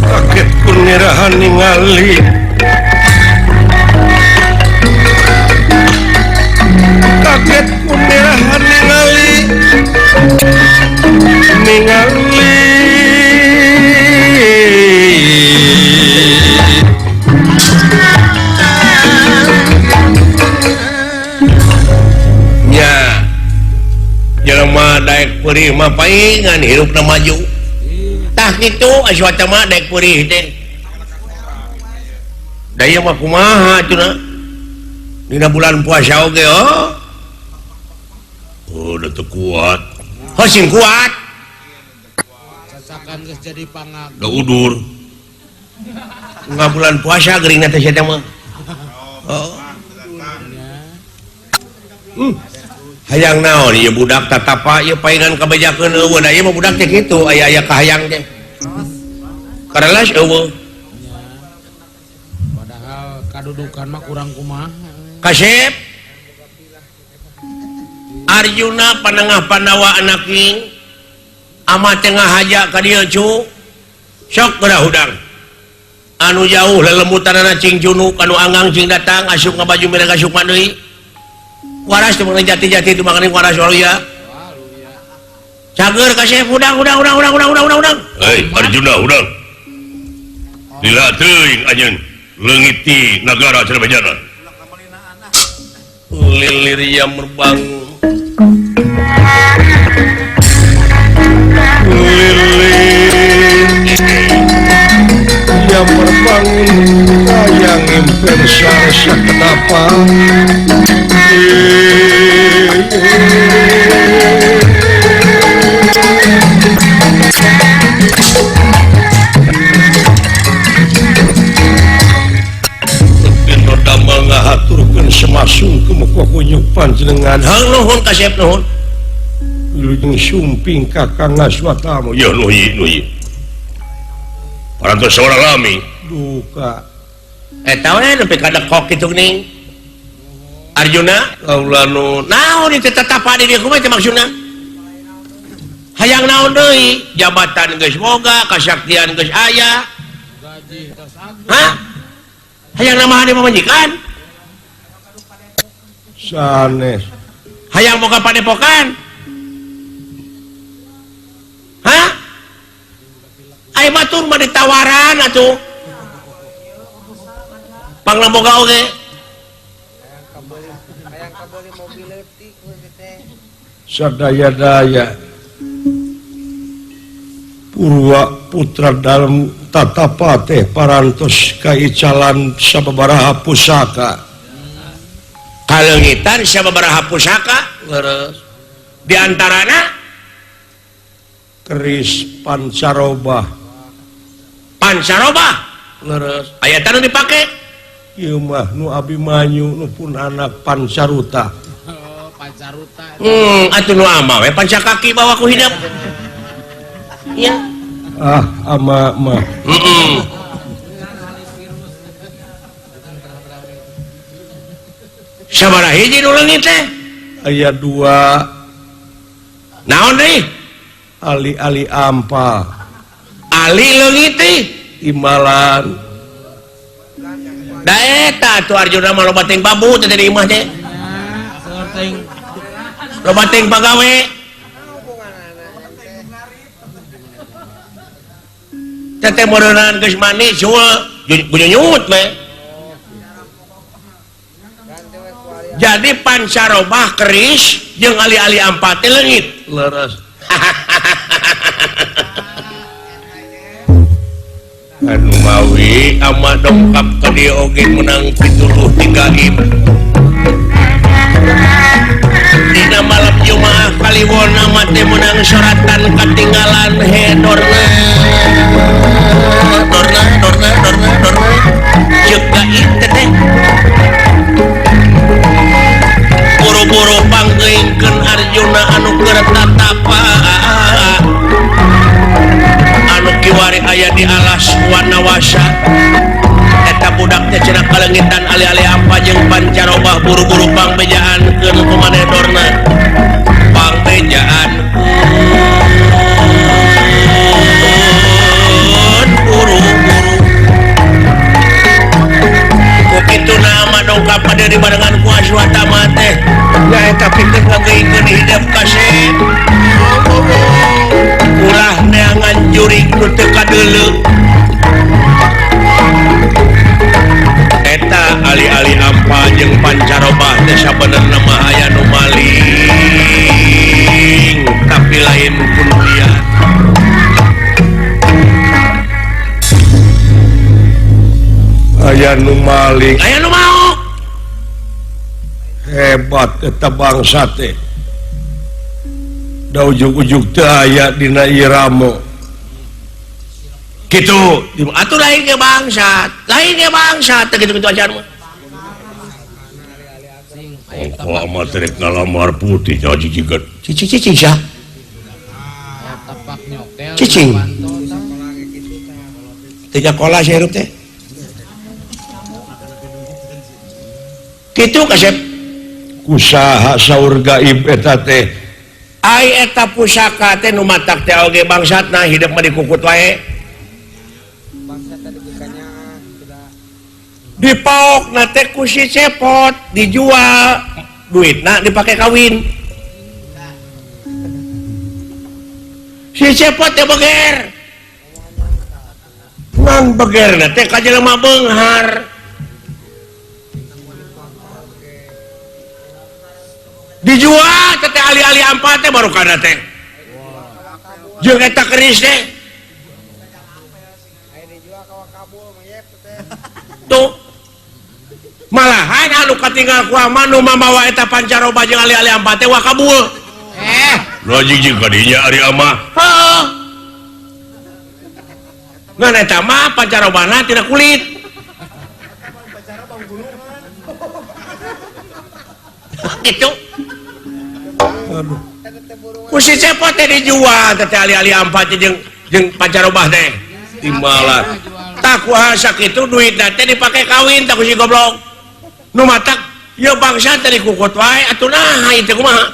kaget kunirahan ningali kaget kunirahan ningali nya jelema daek perih mah paingan hirupna maju tah kitu aswata mah daek perih teh daya mah kumaha cenah dina bulan puasa oge udah teu kuat sing kuat cacakan geus jadi pangag da udur enggak bulan puasa geuring teh sia mah hayang naon ieu budak tatapa ieu paingan kabejakeun eueuh da ieu mah budak teh kitu aya kahayang teh karelas eueuh padahal kadudukan mah kurang kumaha kasep Arjuna panengah Pandawa anak king ama tengah haja ka dieu cu sok geura hudang anu jauh lelembutanana cing junuk anu anggang cing datang asup ngabaju mereka asupan deui waras teu mengen jati-jati teu mangani waras waluya cager kasep hudang hei Arjuna hudang lila teuing anjeun leungit ti nagara Cerabajana lilir yang merbangun yang berbangun yang inventarisasi kenapa damel ngahaturkeun semasung ke muka kunyuk panjenengan hang nuhun kasep nuhun lujeng sumping kakang ngaswatamu ya nuhi parantos seorang lami duka eta we nepi ka dekok kitu geuning Arjuna laulanu naon ieu tetapa di dieu kumaha teh maksudna hayang naon deui jabatan geus boga kasaktian geus aya gaji tos age hah hayang namahan di pamajikan sanes hayang boga padepokan hah aya batur mah ditawaran atuh pangna boga oge hayang kabeuli mobil leutik teh sadaya-daya Purwa putra dalam tatapa teh parantos kaicalan sababaraha pusaka kalengitan sababaraha pusaka leres diantarana keris pancaroba leres aya tanu dipake ieu mah nu Abimanyu nu pun anak Pancaruta Pancaruta atuh nu ama we pancakaki bawa ku hidap ya ama mah sabaraha hiji nu leungit teh aya 2 naon deui ali ampa ali leungit teh imalan da eta tuh Arjuna mah loba teng babu teh di imah teh loba teng pagawe teteh morenan geus manis sul bunyut we jadi pancarobah keris jeung ali-ali ampat teh leungit leres anu mawi ama dongkap ka dieu oge menang 73 dina malam Jumaah Kaliwon ama teh menang soratan katinggalan hedorna ceuk gaib teh buru-buru panggeuingkeun Arjuna anu keur tatapa anu kiwari aya di alas Wanawasa eta budak teh cenah kalengitan ali-ali apa jeung pancarobah buru-buru pangbejaankeun ku manehna pangbejaankeun muring nu teu kadeuleu eta ali-ali ampa jeung pancarobah teh sabenerna mah aya nu maling tapi lain kuntian aya nu maling aya nu mau hebat eta bangsa teh da ujug-ujug teh aya dina irama kitu atuh lain ge bangsa teh kitu-kitu acan mah kok amat rek ngalamar putih jadi jigat cicing sia tapak nyokel cicing teh kola sia hirup teh kitu kasep usaha saur gaib eta teh ai eta pusaka teh nu matak teh oge bangsatna hidup mah dikukut wae bangsa tadi bukannya sudah dipaokna teh ku si cepot dijual duitna dipake kawin si cepot teh beger ngan begerna teh ka jelema beunghar dijual teh ali-ali ampa teh baru kana teh jeung eta keris teh air dijual ka kabul mah ye teh tuh malahan anu katinggal ku ama nu mamawa eta pancaroba jeung ali-ali ampa teh wakabul nu jijik kadinya ari ama heuh ngan eta mah pancarobana tina kulit gitu ku si cepot teh dijual teh ali-ali ampa teh jeung pancarobah teh timbalan tak kuasa kitu duitna teh dipake kawin tak ku si goblok nu matak ieu bangsa teh dikukut wae atuh naha ieu teh kumaha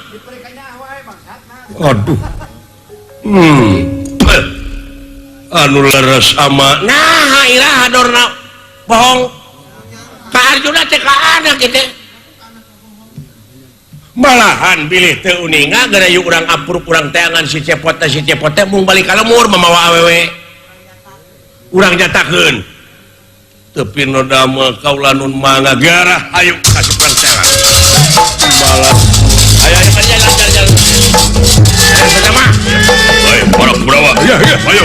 aduh anu leres ama naha iraha dorna bohong ka Arjuna teh ka anak kitu malahan bilih teu uninga gara yu urang apur urang teangan si cepot teh mung balik ka lemur mamawa awewe urang nyatakeun tapi nu damel kaula nun mangga garah ayo kasih perang teangan malah ayo jalan pertama ayo borok brawa ya ayo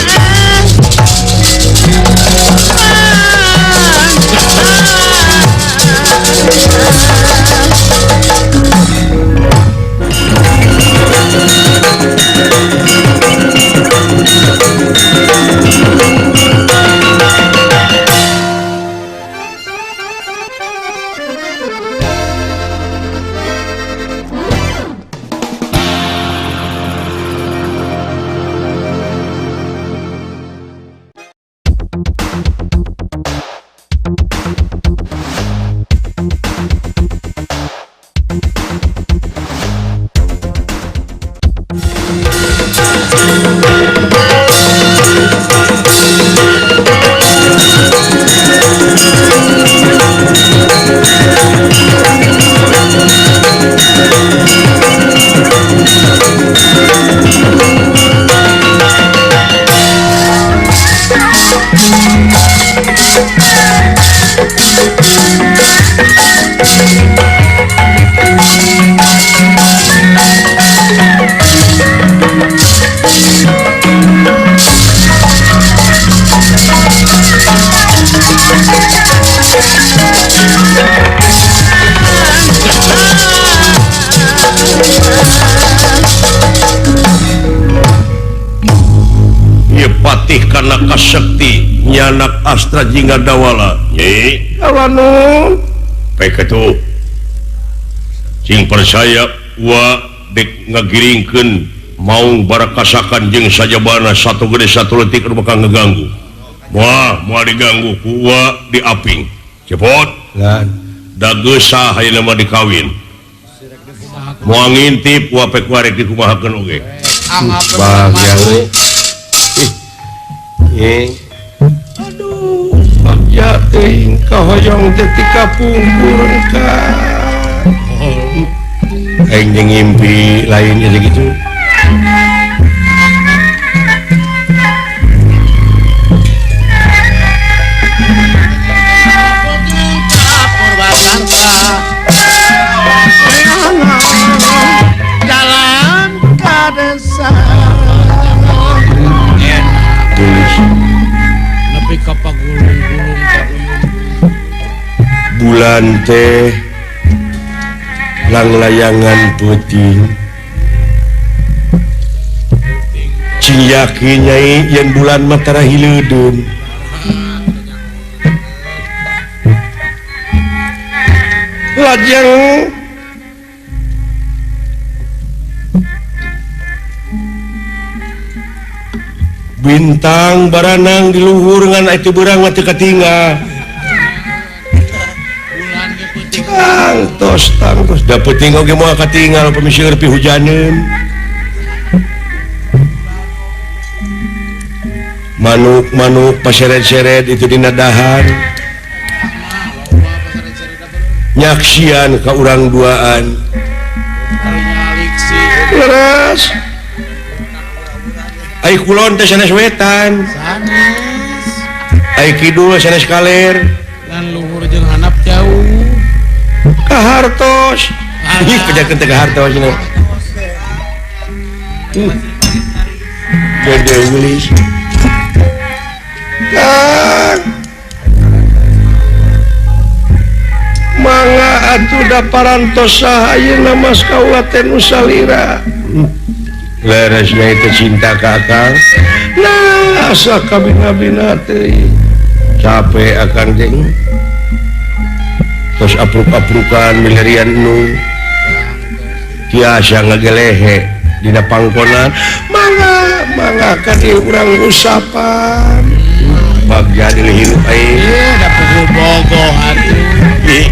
karena kasakti nyanak astra jingga dawala nyi awanu pek itu cing percaya wa dek ngagiringkeun maung barakasakan jeung sajabana satu gede satu letik bakal ngeganggu moal diganggu ku wa diaping cepot dageusa hayeuna mah dikawin moal ngintip wa pek warek dikumahakeun oge bahagia aduh ya teuing kahoyong teh ti kapungkur ka aing jeung ngimpi lain gitu bulan teh langlayangan puting cing yakin nyai yen bulan matara hileudun lajeng bintang baranang di luhur ngan itu berang mati katinggal bulan ge peuting tangtos dapet tinggal ge moal katinggal pemisi pi hujaneun manuk paseret-seret itu dina dahar nyaksian ka urang duaan leres ai kulon teh sanes wetan sanes ai kidul sanes kaler dan luhur jeung handap jauh ka hartos ih pejakeun teh ka hartos cenah gede ulis Kang mangga atuh da parantos sahayeuna mas kaulaten Nusalira leresnya itu cinta kakang nah asa kabina-bina teh capek akan jeung terus apruk-aprukan milarian nu tiasa ngagelehe dina pangkonan mangga ka di urang usapan bagja di hirup aing da pukul bogoh atuh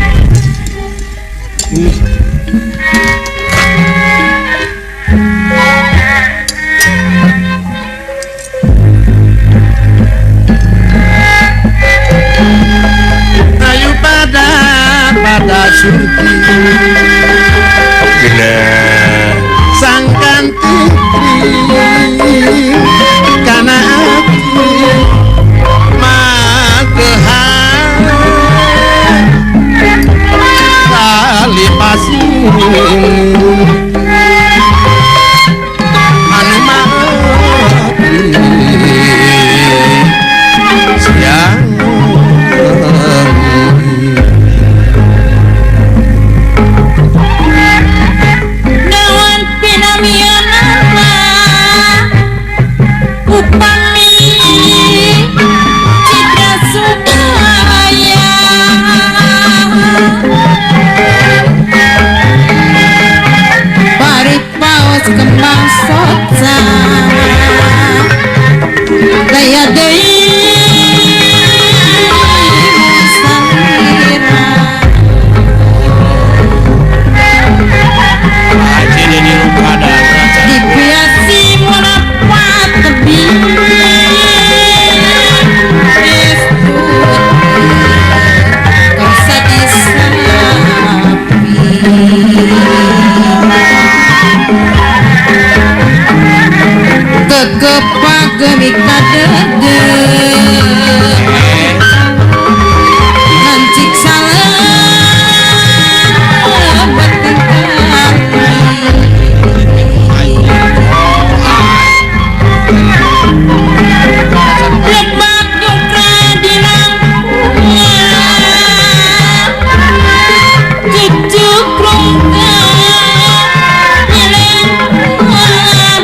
ayo pada surti bener sangkan putri kana ati magehan kali pasir anu mati siang Dawan pinamian apa upami citra supaya parit paus kembang soca daya deui Nusalira aja jadi lupa dan rasa dibiasi merapat tebing rasa disapi kegepak gemik kadede ngancik salah bertingkah lebak dukra di langkungan cucuk rongga nyelengkuan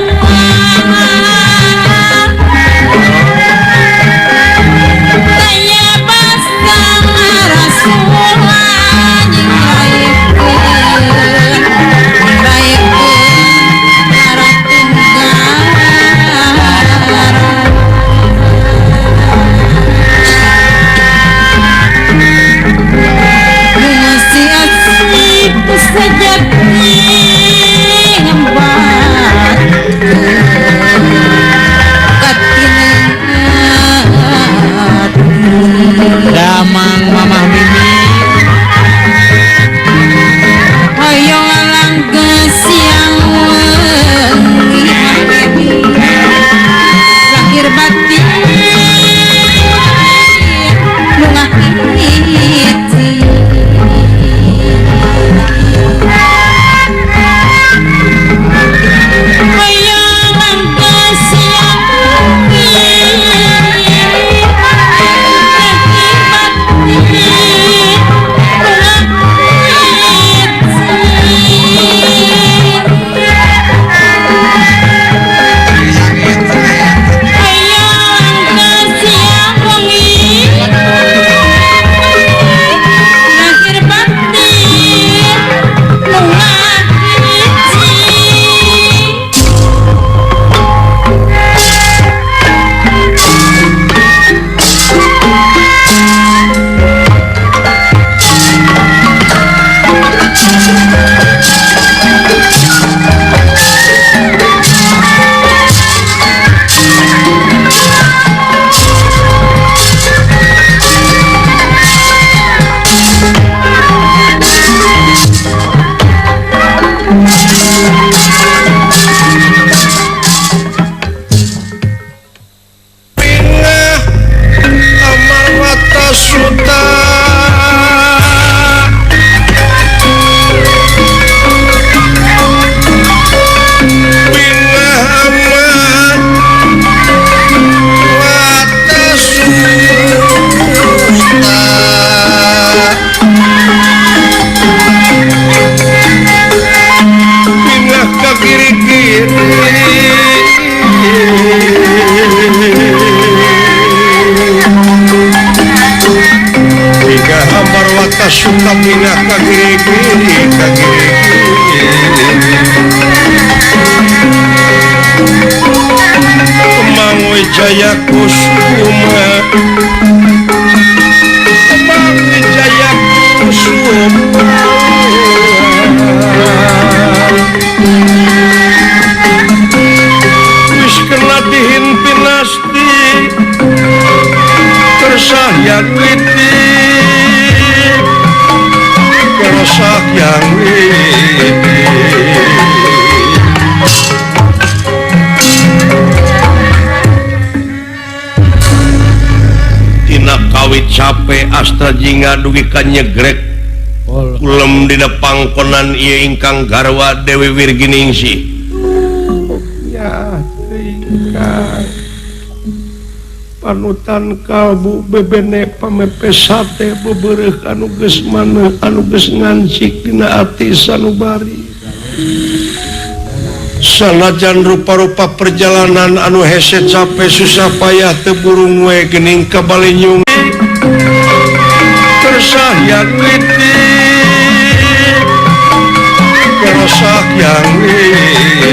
Wijaya Kusuma Kembang Wijaya Kusuma wis kena dihimpin nasti kersah yang witi kersah yang witi tina kawit capek astra jingga dugi ka nyegrek kulem dina pangkonan ieu ingkang garwa Dewi Wirginingsih ya tingkang panutan kalbu bebene pamepe sate bebereh anu geus maneh anu geus ngancik dina ati sanubari sanajan rupa-rupa perjalanan anu hese capek susah payah teu burung we geuning ka balinyung kersah yang witi kersah yang witi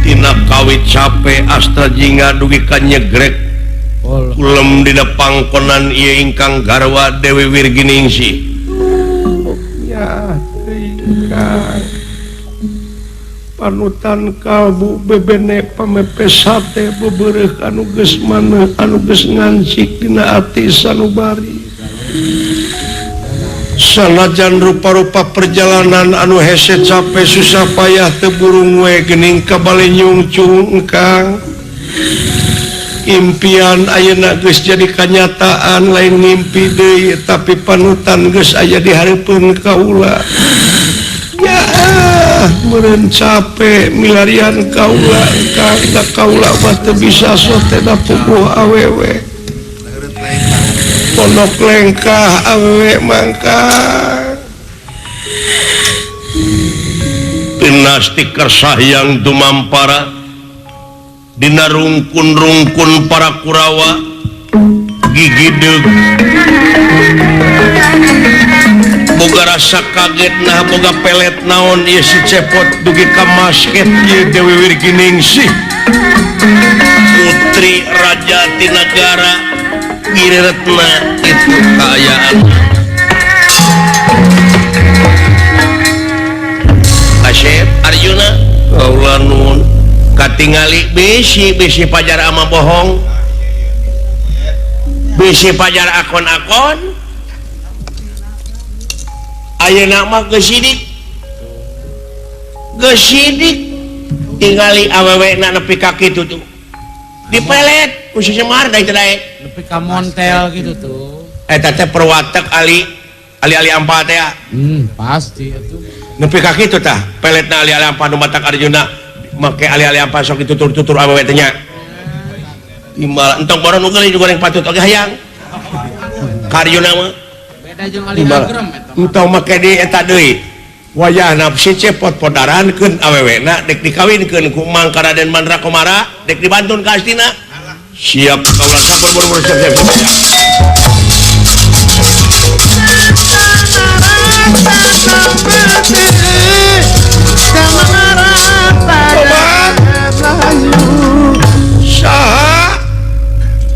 tina kawit capek astra jingga dugi ka nyegrek kulem dina pangkonan ieu ingkang garwa Dewi Wirginingsih ya tingkang panutan kalbu bebene pamepe sate bebereh anu geus maneh anu geus ngancik dina ati sanubari sanajan rupa-rupa perjalanan anu hese capek susah payah teu burung we geuning ka balinyung cungkang impian ayeuna geus jadi kanyataan lain ngimpi deui tapi panutan geus aya di hareupeun kaula ya meureun capek milarian kaula ka kaula mah teu bisa sote da puguh awewe pondok lengkah awewe mangka dinasti kersah yang dumampara dina rungkun-rungkun para Kurawa gigi deug boga rasa kaget nah boga pelet naon ieu si cepot dugi ka masket ieu Dewi Wirginingsih putri raja ti nagara giretna itu kaayaan Asep Arjuna kaula nuhun katingali bisi pajar ama bohong bisi pajar akon-akon ayeuna mah gesidik tingali awewe na nepi ka kitu tuh dipelet ku si Semar da itu dae nepi ka montel gitu tuh eta teh perwatek ali ampa teh pasti atuh nepi ka kitu tah peletna ali ampa nu matak Arjuna make ali ampa sok ditutur-tutur awewe teh nya timbal entong boron nu geuli goreng patut oge hayang ka Arjuna mah beda jeung ali agrem eta entong make di eta deui wayahna si cepot podarankeun awewena dek dikawinkeun ku Mangka Raden Mandrakomara dek dibantun ka astina siap kaula sabar buru-buru siap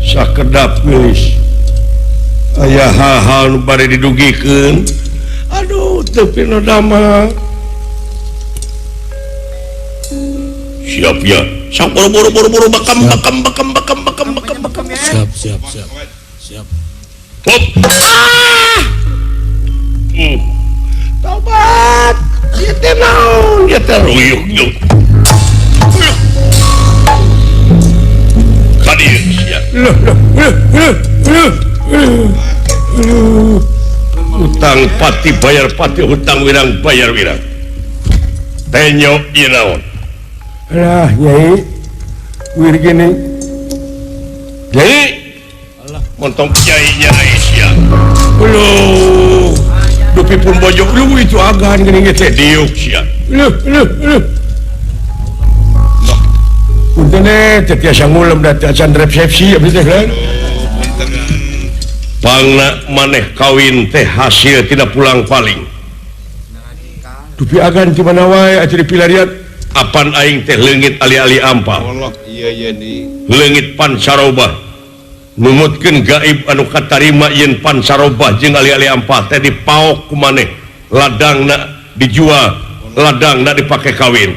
sakedap geus aya hal-hal nu bari didugikeun aduh tapi no damang siap ya sok buru-buru bakam siap hop tobat dia teh naon dia teh ruyuk kadir siap utang pati bayar pati hutang wirang bayar wirang tenyo ieu naon lah Nyai Wirgini Nyai montong Nyai sia leuh dupi pun bojok lu itu agan geuning teh diuk sia leuh punten teh tiasa ngulem da acan resepsi abdi teh kan pangna maneh kawin teh hasil tidak pulang paling Dupi agan di mana wae aja dipilarian apan aing teh leungit ali-ali ampa Allah iya nih leungit pancarobah numutkeun gaib anu katarima yen pancarobah jeung ali-ali ampa teh dipaok ku maneh ladangna dijual ladangna dipake kawin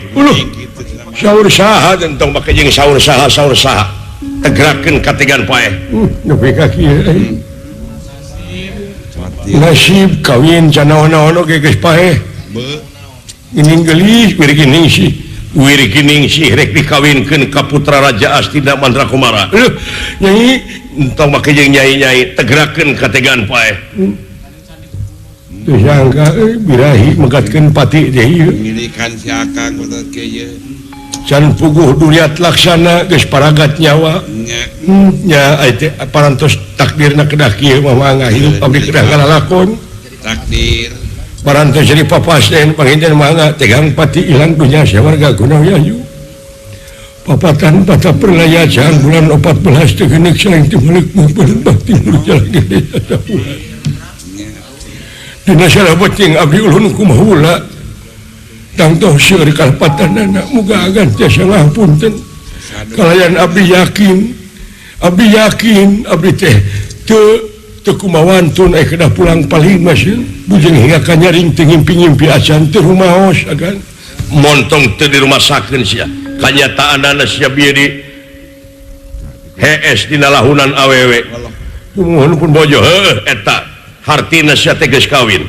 saur saha tong make jeung saur saha tegrakeun katigan paeh nepi ka kieu nasib kawin canaon-naon oge geus paeh ini gelis wiri gining sih rek dikawinkeun ka putra Raja Astina Mandrakumara nyai entong make jeung nyai-nyai tegrakeun kategaan paeh teu sangka birahi megatkeun pati deui milikan si Akang betul kieu can puguh duriat laksana geus paragat nyawa nya teh parantos takdirna kedah kieu mah hidup abdi kedah ngalalakon takdir parantos jadi papasten panginten mangga tegang pati ilang dunya sawarga gunung yayu papatan bata perlaya jang bulan 14 teu geuneuk saeng teu meuleuh mumpun bakti nurjalan gede sadapuan dina salabeting abdi ulun kumaha heula tangtoh seueur kalpatanana muga agan tiasa ngapunten kalayan abdi yakin abdi teh teu kumawantun kedah pulang paling masih bujeng hingga ka nyaring teu ngimpi-ngimpi acan teu rumaos agan montong teu dirumasakeun sia kanyataanna sia bieu di HS dina lahunan awewe nuhun pun bojo heuh eta hartina sia teh geus kawin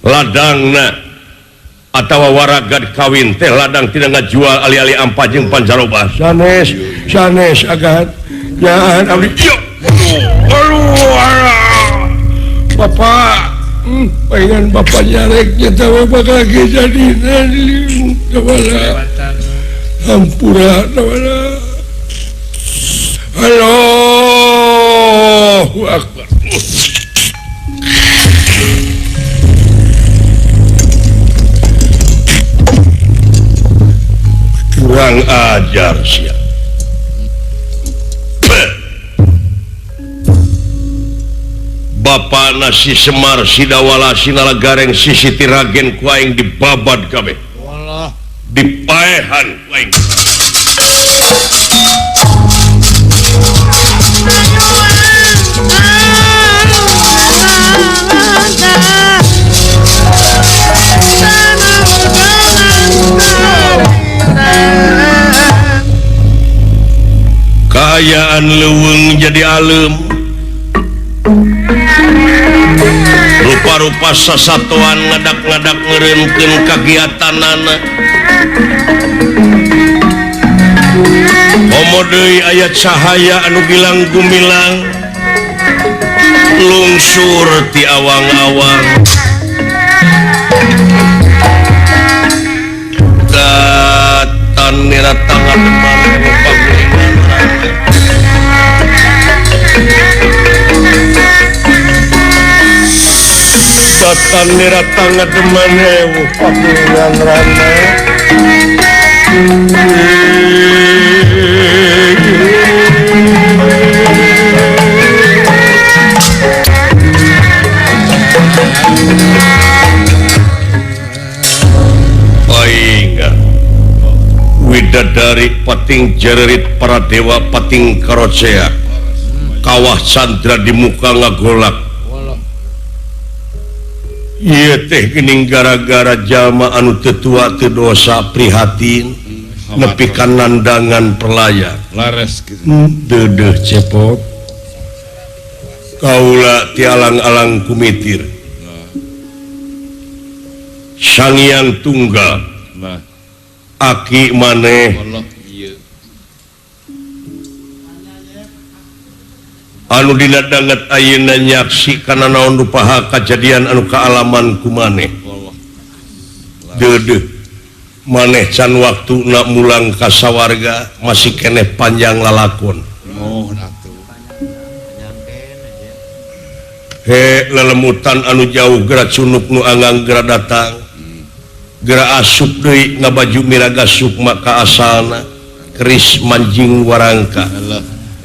ladangna atawa waragad kawin teh ladang tidak ngajual ali-ali ampa jeung pancarobah sanes agan nyaan abdi Bapak pengen bapak nyareknya tawa bakal jadi tawala hampura tawala Allahu Akbar kurang ajar sia Bapak nasi Semar Sidawala Sinala Gareng Sisiti Ragen ku aing dibabad kabeh dipaehan ku aing kaayaan leuweung jadi alem rupa-rupa sasatuan ngadak-ngadak ngereunkeun kagiatanana komo deui aya cahaya anu gilang gumilang lungsur ti awang-awang datan niratangna deman rupa gulingan datan niratangna deman rupa gulingan rana widadari pating jererit para dewa pating karocea kawah Chandra di muka ngagolak ieu teh geuning gara-gara jalma anu teu tua teu dosa prihatin nepi ka nandangan perlaya laras gitu deudeuh cepot kaula ti alang-alang kumitir Sang Hyang Tunggal nah aki maneh Allah iya anu dina danget ayeuna nyaksi kana naon rupaha kajadian anu kaalaman ku maneh Allah deudeuh maneh can waktuna mulang ka sawarga masih keneh panjang lalakon oh atuh he lelemutan anu jauh gerak sunuk nu anggang gerak datang gerak asup deui ngabaju miraga sukma ka asalna keris manjing warangka Allah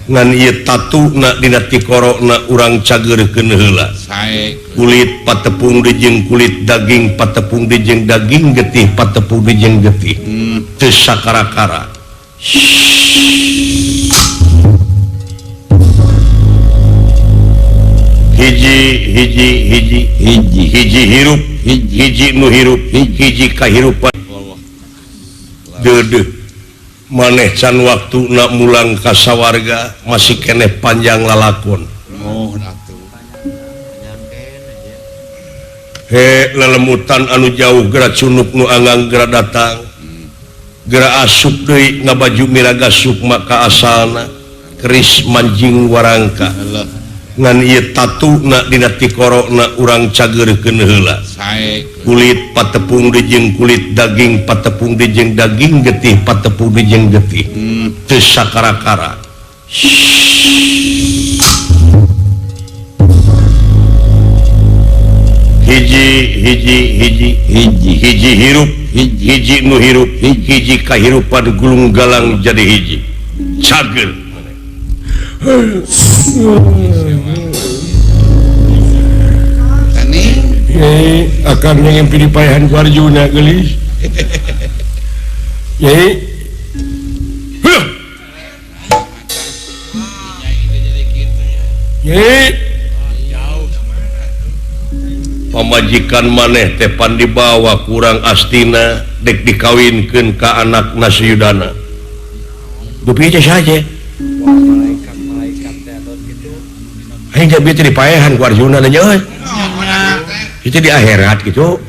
ngan ieu tatuna dina tikorona urang cageurkeun heula Sae. kulit patepung dijeng kulit daging patepung dijeng daging getih patepung dijeng getih teu sakara-kara hiji hirup hiji nu hirup hiji kahirupan deudeuh maneh can waktu nak mulang ka sawarga masih keneh panjang lalakon Mohon atuh. lelemutan anu jauh gerak cunup nu anggang gerak datang gerak asup deui ngabaju miraga sukma ka asalna keris manjing warangka ngan ieu tatuna dina tikorona urang cageurkeun heula Sae. kulit patepung dijeng kulit daging patepung dijeng daging getih patepung dijeng getih teu sakara-kara hiji hirup hiji nu hirup hiji kahirupan gulung galang jadi hiji cager Tani. akan yang pilipayahan ku Arjuna gelis pamajikan maneh tepan dibawa kurang astina dek dikawinkeun ka anak Nasuyudana dupi aja saja malaikat teh atau gitu. aing jadi dipayahan ku Arjuna nya euy itu di akhirat gitu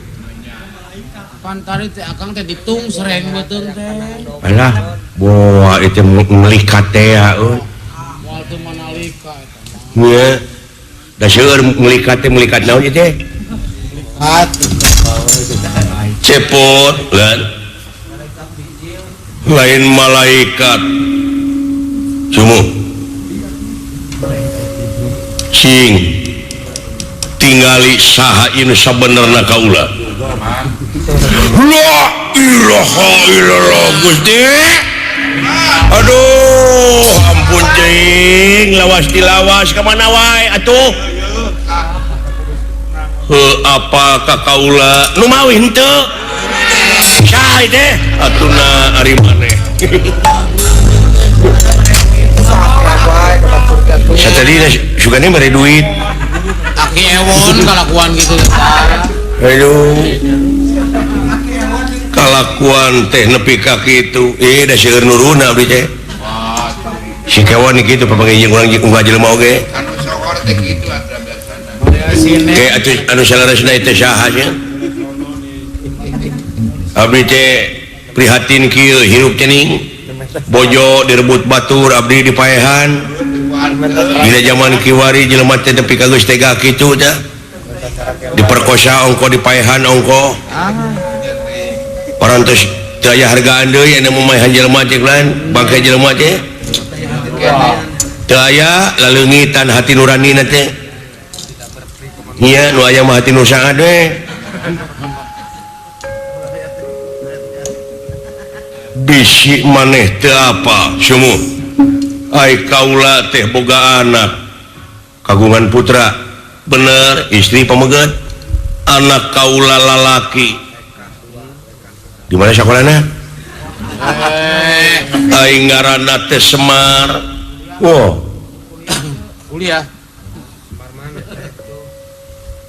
Pantari teh akang teh ditung sereng beuteung teh. alah boa itu melikat teh euy Moal teu manalika eta. nya da seueur melikat teh melikat naon ieu teh cepot lain malaikat sumu cing tingali saha inu sabenerna kaula la ilaha illallah Gusti aduh ampun cing lawas dilawas ka mana wae atuh apa ka kaula nu mawi henteu saha teh atuna ari maneh satadina sugana mere duit Aki ewon kalakuan gitu eta. aduh kalakuan teh nepi ka kitu da seueur nuruna abdi teh si kawan kitu papangijing urang unggal jelema oge Anu sokor teh kitu atuh biasana. Sini kayak anu salarasna teh saha nya abdi teh prihatin kieu hirup cening bojo direbut batur abdi dipaehan dina zaman kiwari jelema teh nepi ka geus tega kitu teh diperkosa ongko dipaehan ongko parantos teu aya hargaan deui anu memaehan jelema teh lain bangke jelema teh teu aya laleungitan hati nuranina teh nya nu aya mah hati nu sangat we bisi maneh teu apa sumu ai kaula teh boga anak kagungan putra bener istri pamegat anak kaula lalaki di mana sakolana ai ngaranna teh Semar wow kuliah.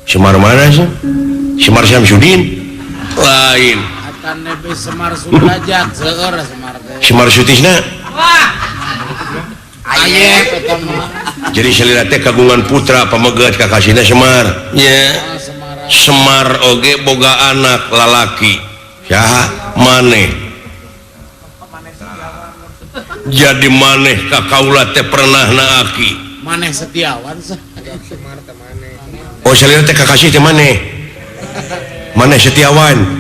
Semar mana sih Semar Syamsuddin lain Atan nebe Semar Sudrajat seueur Semar teh. Semar Sutisna Ayep eta mah. jadi salira teh kagungan putra pamegat kakasina Semar nya Semar oge boga anak lalaki saha maneh jadi maneh ka kaula teh pernah naaki Maneh Setiawan sah. oh salira teh kakasih teh maneh maneh Setiawan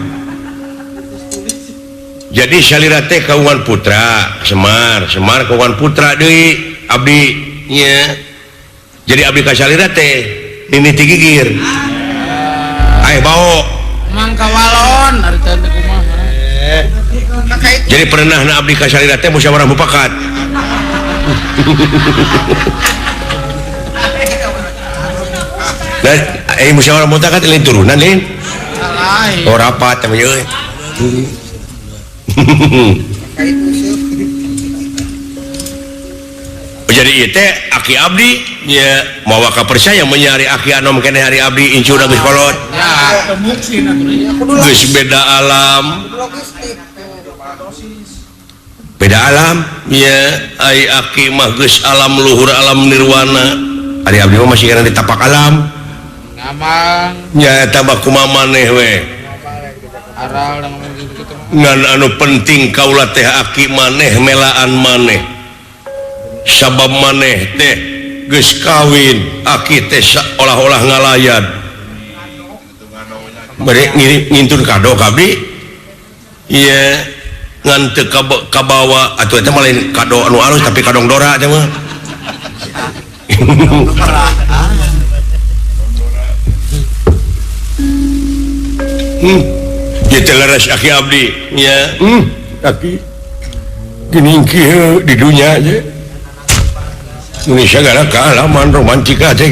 jadi salira teh kagungan putra Semar kagungan putra deui abdi nya jadi abdi ka salira teh mimiti gigir bau Mangka walon ari teh kumaha. jadi pernah na abdi ka salira teh musyawarah mufakat Nah, musyawarah mufakat ini turunan lain. Lain. Oh rapat teman euy. Jadi ieu teh aki abdi nya mawa ka percaya menyari aki anom keneh hari abdi incuna geus kolot. Ya, muksin atuh. Geus beda alam. Beda alam nya ai aki mah geus alam luhur alam nirwana. Ari abdi mah masih kana di tapak alam. Ngamang Nya eta mah kumaha maneh we. aral ngomong gitu Ngan anu penting kaula teh aki maneh melaan maneh. Sabab maneh teh geus kawin aki teh olah-olah ngalayan. Bari ngintun kado ka abdi. Ieu ngan teu kabawa atuh eta mah lain kado anu alus tapi kadong dora teh mah. Gitu leres aki abdi ya. Aki gini kieu di dunia aja Indonesia gara kealaman romantika teh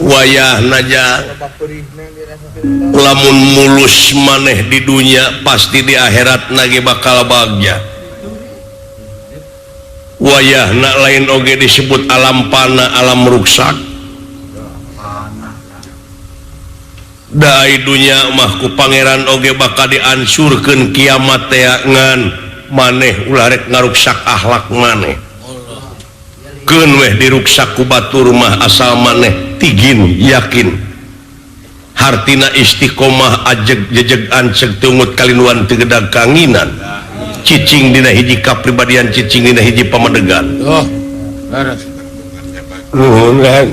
Wayah naja lamun mulus maneh di dunia pasti di akhirat nage bakal bagja. Wayah nak lain oge disebut alam pana alam ruksak. Dai dunia mah ku pangeran oge bakal diansurkeun kiamat teh ngan maneh ulah rek ngaruksak akhlak maneh. Keun weh diruksak ku batur mah asal maneh tigin yakin. Hartina istiqomah ajeg jejeg anceg tungut kalinuan teu gedag kanginan. Cicing dina hiji kapribadian cicing dina hiji pamadegan. oh beres nuhun kan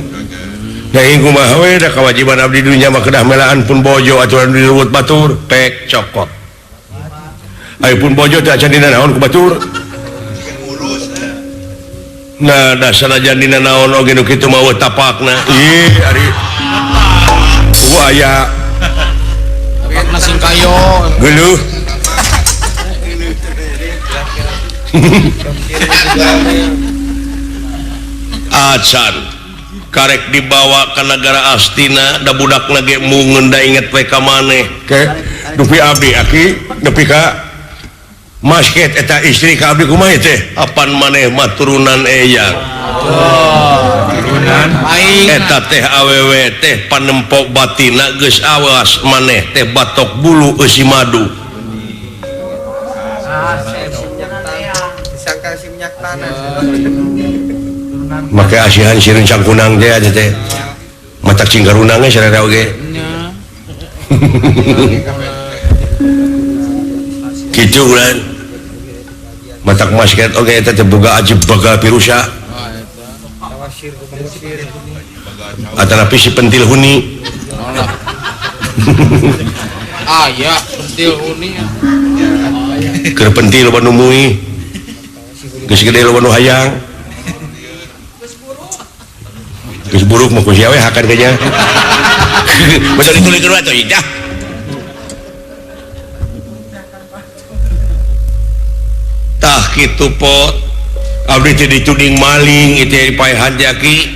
nah ieu kumaha we da kewajiban abdi dunya mah kedah melaan pun bojo aturan diruwut batur pek cokot aya pun bojo teh acan dina naon ku batur nah da sanajan dina naon oge nu kitu mah tapakna ieu ari aya Pak nasing kayo geuleuh Acan karek dibawa ke negara Astina da budak lagi mungun da inget we ka maneh ke dupi abdi aki nepi ka masket eta istri ka abdi kumaha teh apan maneh mah turunan eyang aing eta teh awewe teh panempo batina geus awas maneh teh batok bulu eusi madu make asihan si rencang kunang teh aja teh matak cinggarunang ge sarada oge kitu ulan matak masket oge eta teh boga ajib bagal pirusa atanapi si pentil huni aya pentil uni keur pentil loba nu muih geus gede loba nu hayang geus buruk mah ku sia we hakan ka nya betul ditulis kedua tuh dah tah kitu pot abdi teh dituding maling itu dipaehan jaki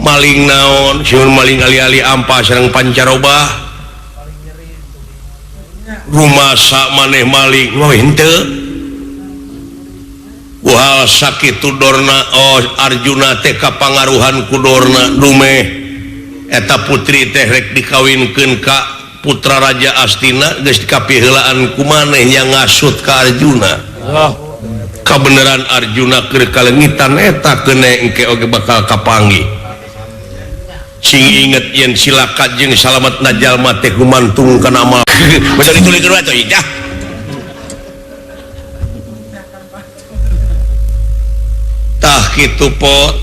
maling naon sieun maling ali-ali ampas sareng pancaroba rumah sak maneh maling wah henteu wah sakitu dorna oh Arjuna teh kapangaruhan ku dorna dumeh eta putri teh rek dikawinkeun ka putra Raja Astina geus kapiheulaan ku maneh nya ngasut ka Arjuna. Kabeneran Arjuna keur kalengitan eta keune engke oge bakal kapanggih. Sing inget yen silaka jeung salametna jalma teh gumantung kana amal. Betul ditulis kedua tuh dah. Tah kitu pot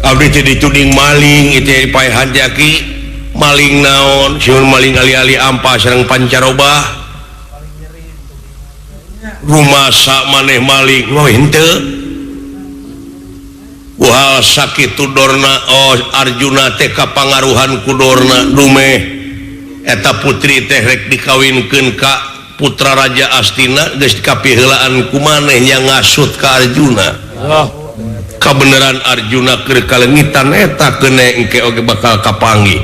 abdi teh dituding maling itu dipaehan jaki maling naon sieun maling ali-ali ampas sareng pancaroba rumah sak maneh maling wah henteu wah sakitu dorna oh Arjuna teh kapangaruhan ku dorna dumeh eta putri teh rek dikawinkeun ka putra Raja Astina geus kapiheulaan ku maneh nya ngasut ka Arjuna. kebenaran Arjuna keur kalengitan eta kene engke oge bakal kapanggih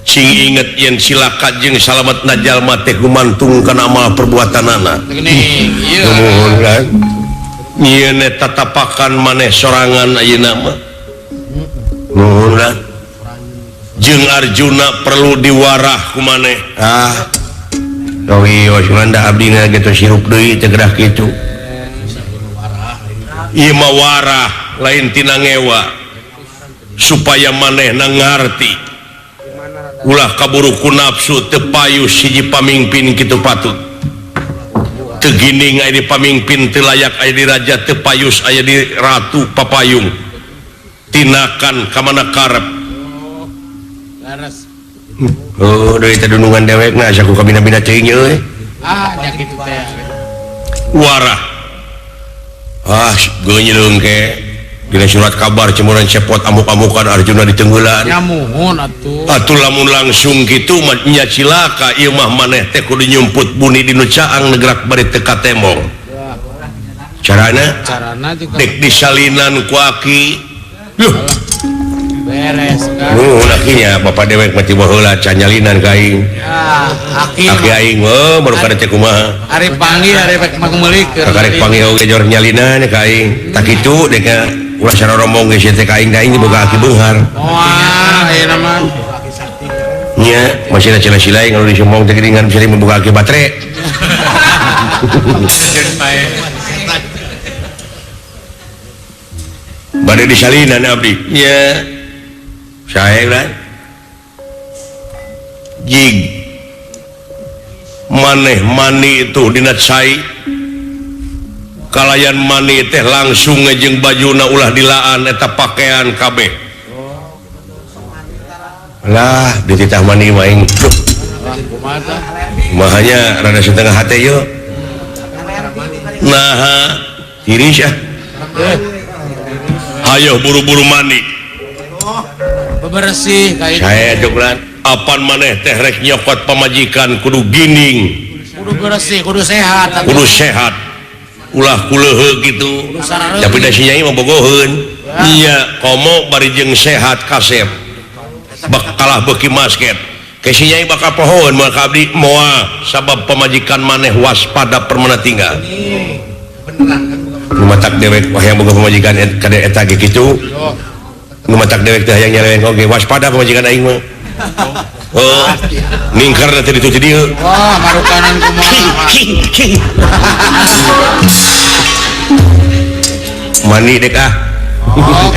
sing inget yen silaka jeung salametna jalma teh gumantung kana amal perbuatanana geuning ieu nuhun kan nyieun eta tatapakan maneh sorangan ayeuna mah nuhun kan jeung Arjuna perlu diwarah ku maneh Kawi Wasmanda abdi na gitu sirup deui teh gerak kitu. Ieu mah warah lain tina ngewa supaya manehna ngarti. Ulah kaburu ku nafsu teu payus hiji pamimpin kitu patut. Teu gining aya di pamimpin teu layak aya di raja teu payus aya di ratu papayung. Tinakan ka mana karep. Laras. Oh, dari tadunungan dewek na saku kabina-bina ceuing euy. Nya kitu teh. Warah. Geunyeulung ke dina surat kabar cemuran cepot amuk-amukan Arjuna di tenggelan. Nya muhun atuh. Atuh lamun langsung kitu nya cilaka ieu mah maneh teh kudu nyumput buni dinu caang negrak bari teu katemong. Carana juga dek disalinan ku aki. Beres kan. Lakinya bapak dewek mati baheula can nyalinan ka aing. Aki aing baru kada teh kumaha. Ari panggih ari rek mageulikeun. Karek panggih oge jor nyalinan ka aing. Tak kitu dek ulah sarorombong geus teh ka aing da aing boga aki beunghar. Wah, ayeuna mah. Nya masih sila-sila yang kalau disombong teh geuningan bisa membuka aki baterai. Bade disalinan abdi. Nya saya kan jig maneh mani itu dina cai kalayan mani teh langsung ngejeng bajuna ulah dilaan eta pakaian kabeh lah dititah mani maing mahanya rada setengah hate yo nah tiris ya ayo buru-buru mani bebersih kayak saya joglan apan maneh teh rek nyokot pamajikan kudu gining kudu bersih kudu sehat ulah kuleuheug gitu tapi da si nyai mah bogoheun nya komo bari jeung sehat kasep bakalah beuki masket ke si nyai bakal pohoeun moal ka abdi moal sabab pamajikan maneh waspada permana tinggal lumatak dewek hayang boga pamajikan kada eta ge kitu numatak dewek teh hayang nyeleweng oge waspada pamajikan aing mah. Oh, ningkarna teh ditu di dieu. Wah, marukanan kumaha. Mani dek ah. Oh,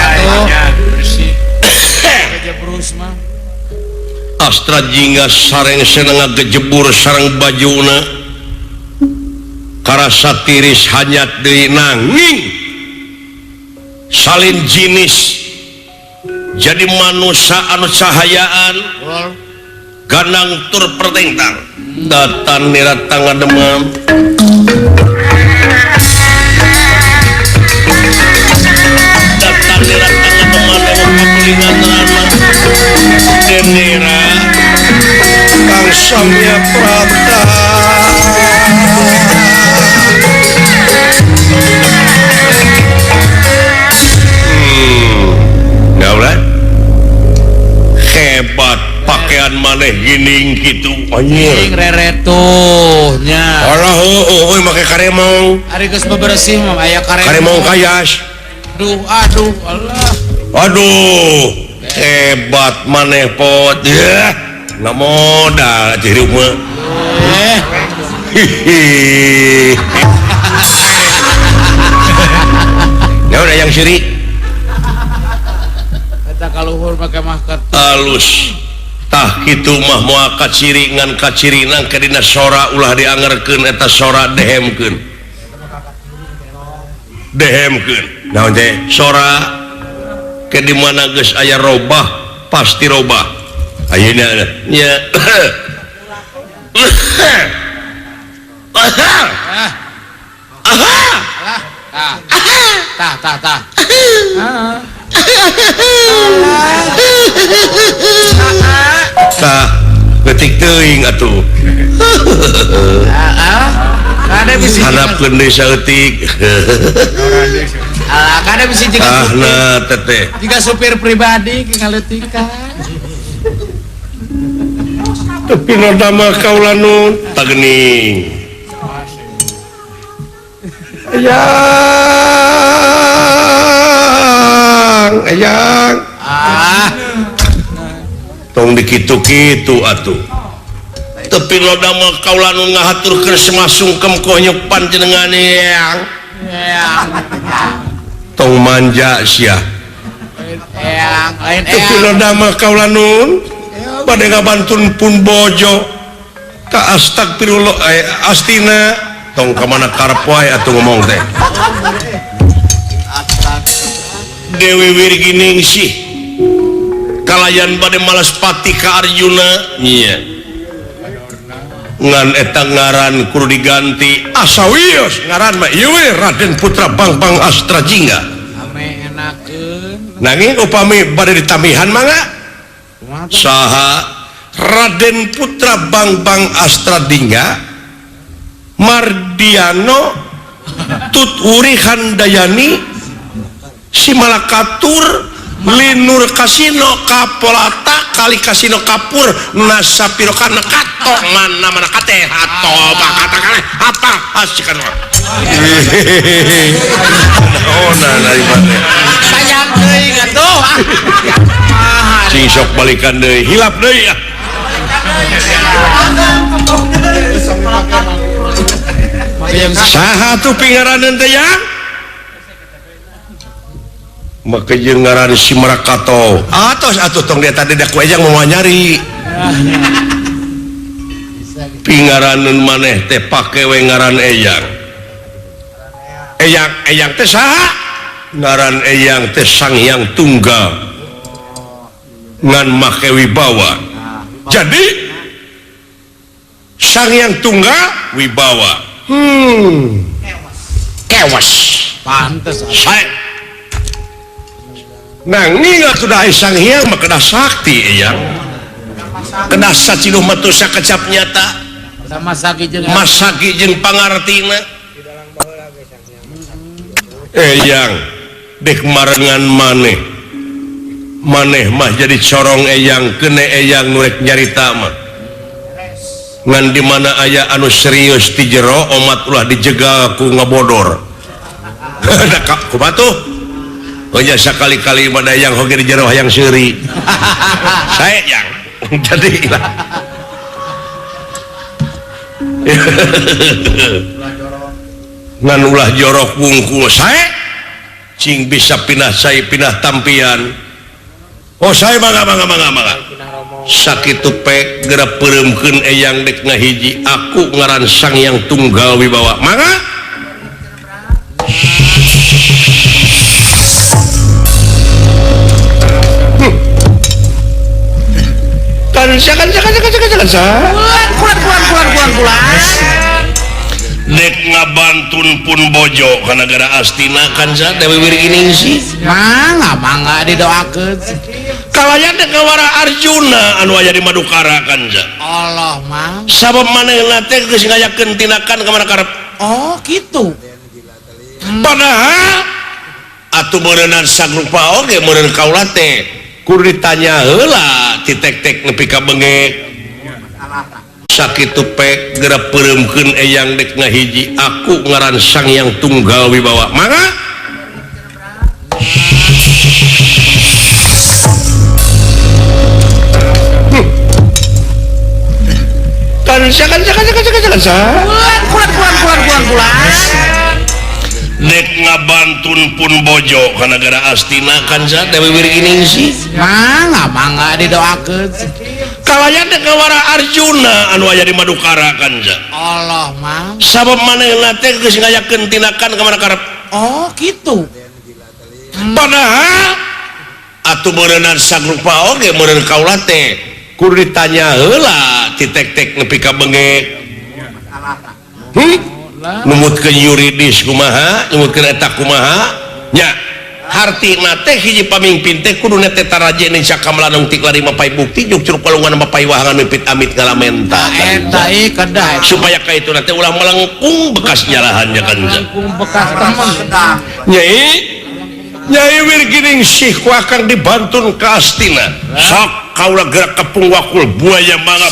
bersih. Aja brus mah. Astra jingga sareng seneng ngagejebur sareng bajuna. Karasa tiris hanyat deui nanging. Salin jinis jadi manusia anu cahayaan ganang tur pertengtang datan nirat tangan demam datan nirat tangan demam lewat ketulingan tanah denera kang samya prata daulat hebat pakaian maneh gining gitu anjir reretuhnya alah heueuy make karemong ari geus bebersih mah aya karemong kayas aduh Allah aduh hebat maneh pot ya na modal hirup mah ya udah yang siri eta kaluhur make mah alus tah kitu mah moal kaciri ngan kacirina ke dina sora ulah diangerkeun eta sora dehemkeun naon teh sora ke di mana geus aya robah pasti robah ayeuna nya tah tah ketik teuing atuh ada bisi harapkeun deui saeutik Kada bisa teteh jika supir pribadi ngaletikan. tapi rada mah kaula nun tagening ayang tong dikitu-kitu atuh tapi rada mah kaula nun ngahaturkeun semasungkem konyok panjenengan yang tong manja sia Lain tapi rada mah kaula nun pada ngabantun pun bojo ka astagfirullah astina tong kamana karep wae atuh ngomong teh Dewi Wirginingsih kalayan bade malas pati ka Arjuna nya ngan eta ngaran kudu diganti asawios ngaran mah ieu Raden Putra Bangbang Astrajingga ame enakeun. nanging upami bade ditamihan mangga saha Raden Putra Bangbang Astradingga Mardiano Tuturi Handayani Simalakatur Linur Kasino Kapolata Kali Kasino Kapur Nasapiro kana kato mana kate hato bakata kale apa asikan oh nah Sayang deui atuh. sing sok balikan deui hilap deui ya saha tuh pingaraneun teh ya maka jeung ngaran si Marakato atos atuh tong dia tadi dak ejang mau nyari pingaraneun maneh teh pake we ngaran eyang teh saha ngaran eyang teh Sang Hyang Tunggal ngan make wibawa jadi Sang Hyang Tunggal wibawa kewas Pantes. saya nanging sudah Sang Hyang mah kedah sakti eyang kedah sacinuh matusa kecap nyata Sama saki jeung masaki jeung pangartina eyang dek marengan maneh mah jadi corong eyang kene eyang nurek nyarita mah ngan di mana aya anu serius ti jero omat ulah dijegal ku ngabodor da ku batuh onya sakali-kali pada yang hoge di jero hayang seuri sae yang jadi ngan ulah jorok wungkul sae cing bisa pindah sae pindah tampian oh sae mangga sakitu pek geura peureumkeun eyang dek ngahiji aku ngaran Sang Hyang Tunggal wibawa mangga kan dek ngabantun pun bojo ka nagara Astina kan sa Dewi Wirginingsih mangga didoakeun. kalayan dek ngawara Arjuna anu aya di Madukara kan sa Allah mah. sabab manehna teh geus ngayakeun tindakan ka mana karep Oh gitu. padahal atuh beureunan sagrupa oge meureun kaula teh kudu ditanya heula ti tek-tek nepi ka beungek sakitu pek geura peureumkeun eyang dek ngahiji aku ngaran Sang Hyang Tunggal wibawa mangga kan dek ngabantun pun bojo ka nagara Astina kan sa Dewi Wirginingsih Mangga didoakeun. kalayan dek ngawara Arjuna anu aya di Madukara kan sa Allah mah. sabab manehna teh geus ngayakeun tindakan ka mana karep Oh gitu. padahal atuh beureunan sagrupa oge meureun kaula teh kudu ditanya heula ti tek-tek nepi ka beungek numutkeun yuridis kumaha numutkeun eta kumaha nya hartina teh hiji pamimpin teh kudu teh taraje ning sakamalanung ti lari mapai bukti jeung curug palungan mapai wahangan mipit amit ngalamenta Eta ieu kedah. supaya ka itu teh ulah melengkung bekas nyalahannya kan Kung bekas temen. nyai Nyai Wirgining siku akan dibantun ke Astina. Sok kaulah gerak kepung wakul buaya mangap.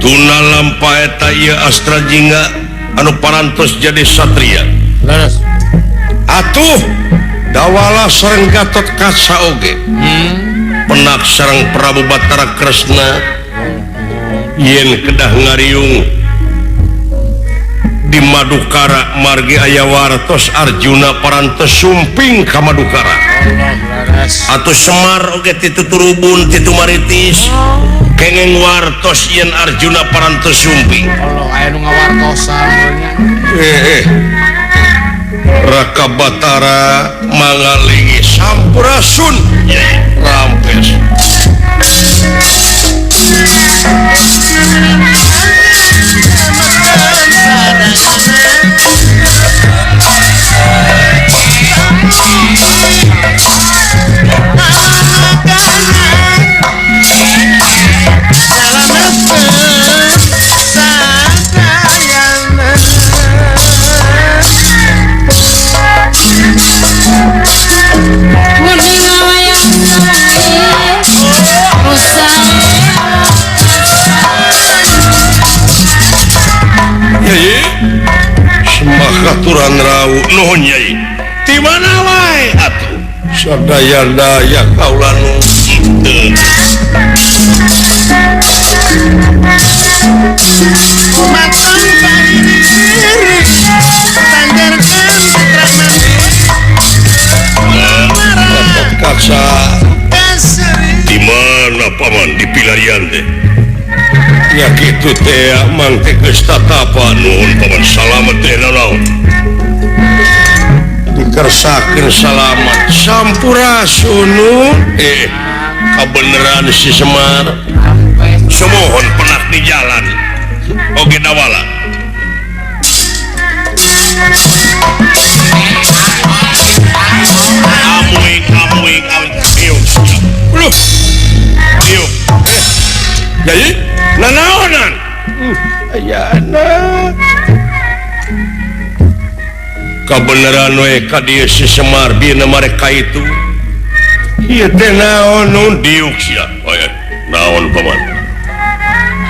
Tuna lampaeta ieu Astra Jingga anu parantos jadi satria. Leres. Atuh dawala sareng Gatot Kaca oge. Penak sareng Prabu Batara Kresna yen kedah ngariung di Madukara margi aya wartos Arjuna parantos sumping ka Madukara. Atuh Semar oge ti Tuturubun ti Tumaritis kenging wartos yen Arjuna parantos sumping. Allah aya nu ngawartosan nya. Raka Batara mangalingi Sampurasun rampes. Katuran rawu nuhun Nyai. Di mana wae atuh? Sadaya-daya kaula nu henteu. Matang pairi tanjarkeun Gatot Kaca di mana paman di pilarian teh? Ya kitu teh mang teh geus tatapa nuhun paman salamet teh naon. Dikersakeun salamet Sampurasunu kabeneran si Semar. Semohon penak di jalan oge dawala. Amuing, ieu. Ieu. jadi nanaonan aya anak kebenaran we ka dieu si Semar bina mereka itu ieu teh naon nun diuk sia naon paman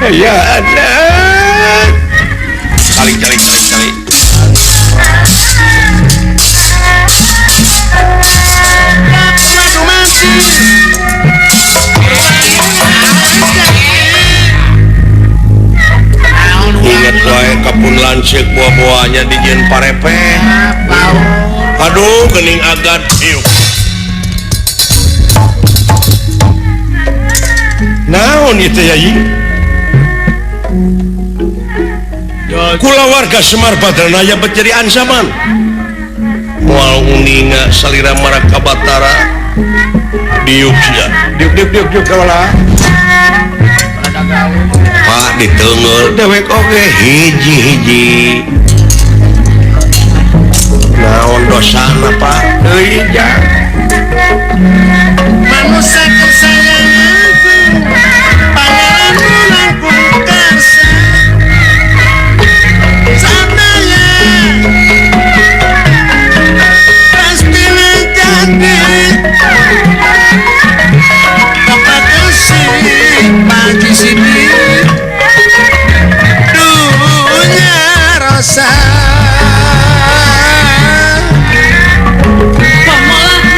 aya anak calik Waduh mati. Naon ingat wae kapun lancik buah-buahnya di jeun parepe aduh geuning agad diuk naon ieu teh Yai kula warga Semar Badrana aya beceri ancaman moal uninga salira Maraka Batara diuk sia diuk kaula Pak diteungel dewek oge hiji-hiji naon dosana Pak euy jang manusia kesayangan pangeran langkung karsa sadaya pasti menjadi bapak kesih bagi sini dunia rasa Pamola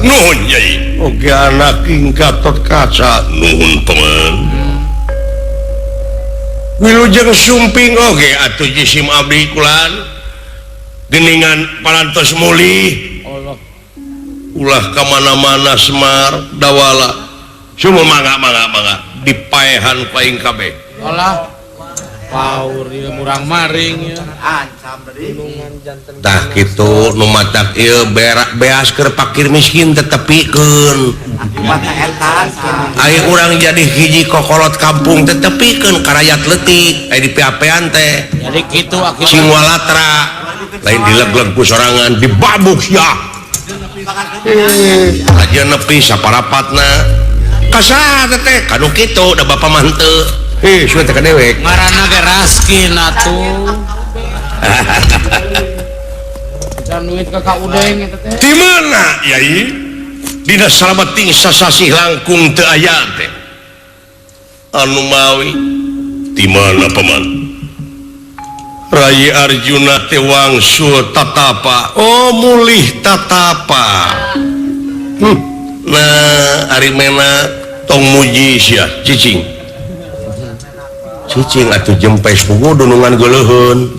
nuhun Nyai oge anak Gatot Kaca nuhun teman wilujeng sumping oge atuh jisim abdi kulan geningan parantos mulih Allah ulah kamana-mana Semar dawala cuma mangga dipaehan paing kabeh Allah paur ieu murang maring ya tah kitu nu matak ieu beas keur fakir miskin tetepikeun aya urang jadi hiji kokolot kampung tetepikeun ka rakyat leutik aya di peapean teh jadi kitu akibat sing walatra lain dilegleg ku sorangan dibabuk ya aja nepi saparapatna kasaha teh kanu kitu da bapa mah henteu sudah teka dewek ngaranna ge raskin atuh can duit ka udeng eta teh di mana Yai dina salameting sasasih langkung teu aya teh anu mawi di mana paman Rai Arjuna teh wangsul tatapa oh mulih tatapa nah ari mena tong muji sia cicing atuh jempes pugu dunungan geuleuheun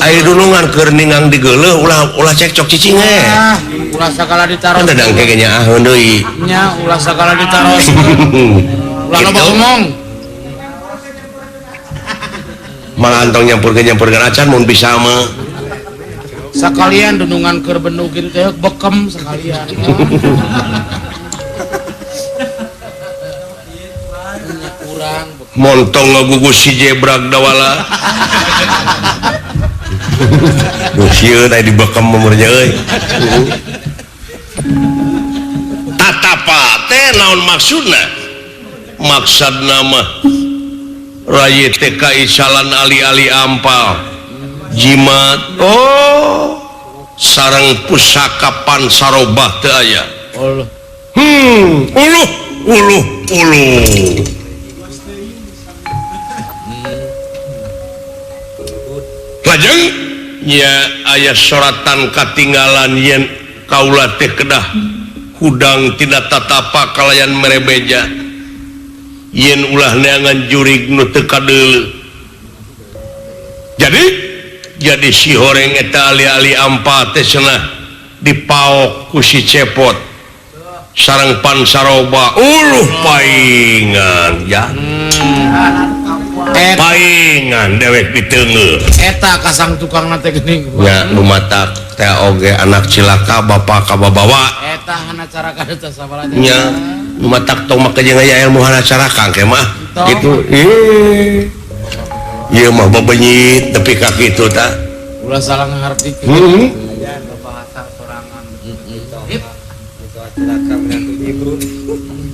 aya dunungan keur ningang di geuleuh ulah cekcok cicing ulah sakala ditaros dadang ke nya aheun deui nya ulah sakala ditaros ulah loba ngomong malantong nyampurkeun acan mun bisa mah sakalian dunungan keur benu kitu teh bekem sakalian kurang montong ngagugus si jebrag dawala duh sieun aya di bekem umurnya euy tatapa teh naon maksudna maksudna mah Rai teh kaisalan ali-ali ampal jimat oh sareng pusaka pansarobah teu aya Allah uluh lajeng nya aya soratan katinggalan yen kaula teh kedah hudang tidak tatapa kalayan merebeja yen ulah neangan jurig nu teu kadeuleu jadi si horeng eta ali-ali ampa teh cenah dipaok ku si cepot sareng pansaroba uluh paingan ya paingan dewek diteungeuh eta kasang tukang teh geuning nya nu matak teh oge anak cilaka bapa kababawa eta hana cara kada sabaraha nya nu matak tong make jeung aya ilmu hana cara kangke mah kitu ieu mah bebenyit tepi ka kitu tah ulah salah ngartikeun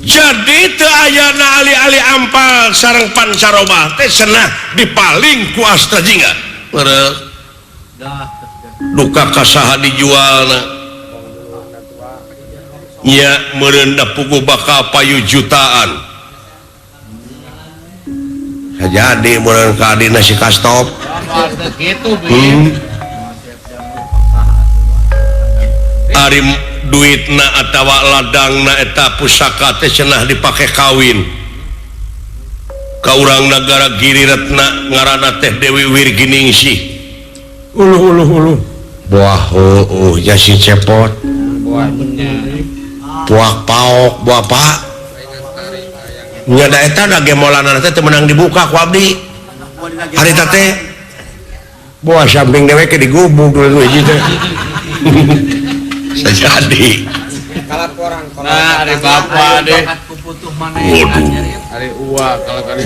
jadi teu ayana ali-ali ampal sareng pancarobah teh cenah dipaling ku asta jingga leureuh duka kasaha dijualna nya meureun da pugu bakal payu jutaan jadi meureun ka adina si kastop kitu ari duitna atawa ladangna eta pusaka teh cenah dipake kawin ka urang nagara Giriretna ngaranna teh Dewi Wirginingsih uluh buah ya si cepot buah paok buah pak nya da eta da gemolana teh menang dibuka ku abdi hari teh buah samping dewe ke digubuk dulu hiji teh sajadi nah ari bapa deh waduh ari uwa kalau kali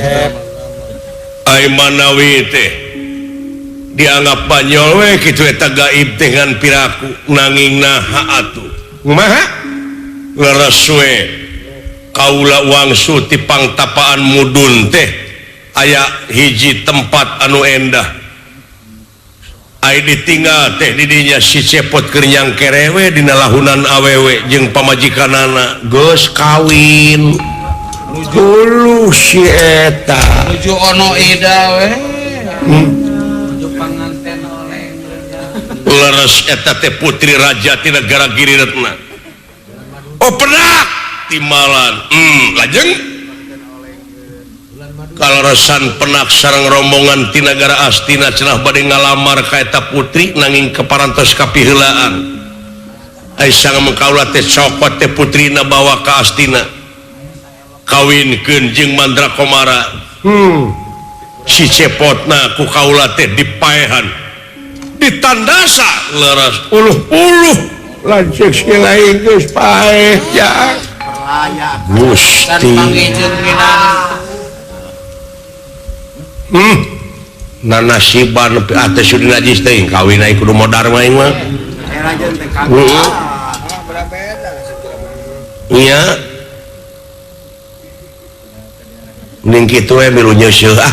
ai manawi teh dianggap banyol we kitu eta gaib teh ngan piraku nanging naha atuh kumaha leres we kaula wangsu ti pangtapaan mudun teh aya hiji tempat anu endah ai ditinggal teh di dinya si cepot keur nyangkerewe dina lahunan awewe jeung pamajikanana geus kawin dulu si eta nuju ono ida we nuju panganten oleh leres eta teh putri raja ti negara Giriretna penak timbalan lajeng kalarasan penak sareng rombongan ti nagara Astina cenah bade ngalamar ka eta putri nanging keparantos kapiheulaan Aisyah mengkaula teh cokot teh putrina bawa ka Astina kawinkeun jeung Mandrakomara si cepotna ku kaula teh dipaehan ditandasa leres uluh lanceuk si lain geus paeh ya Gusti nanasiban atas sudah najis teh kawin aing kudu modar mah aing mah iya ning kitu we milu nyeuseul geus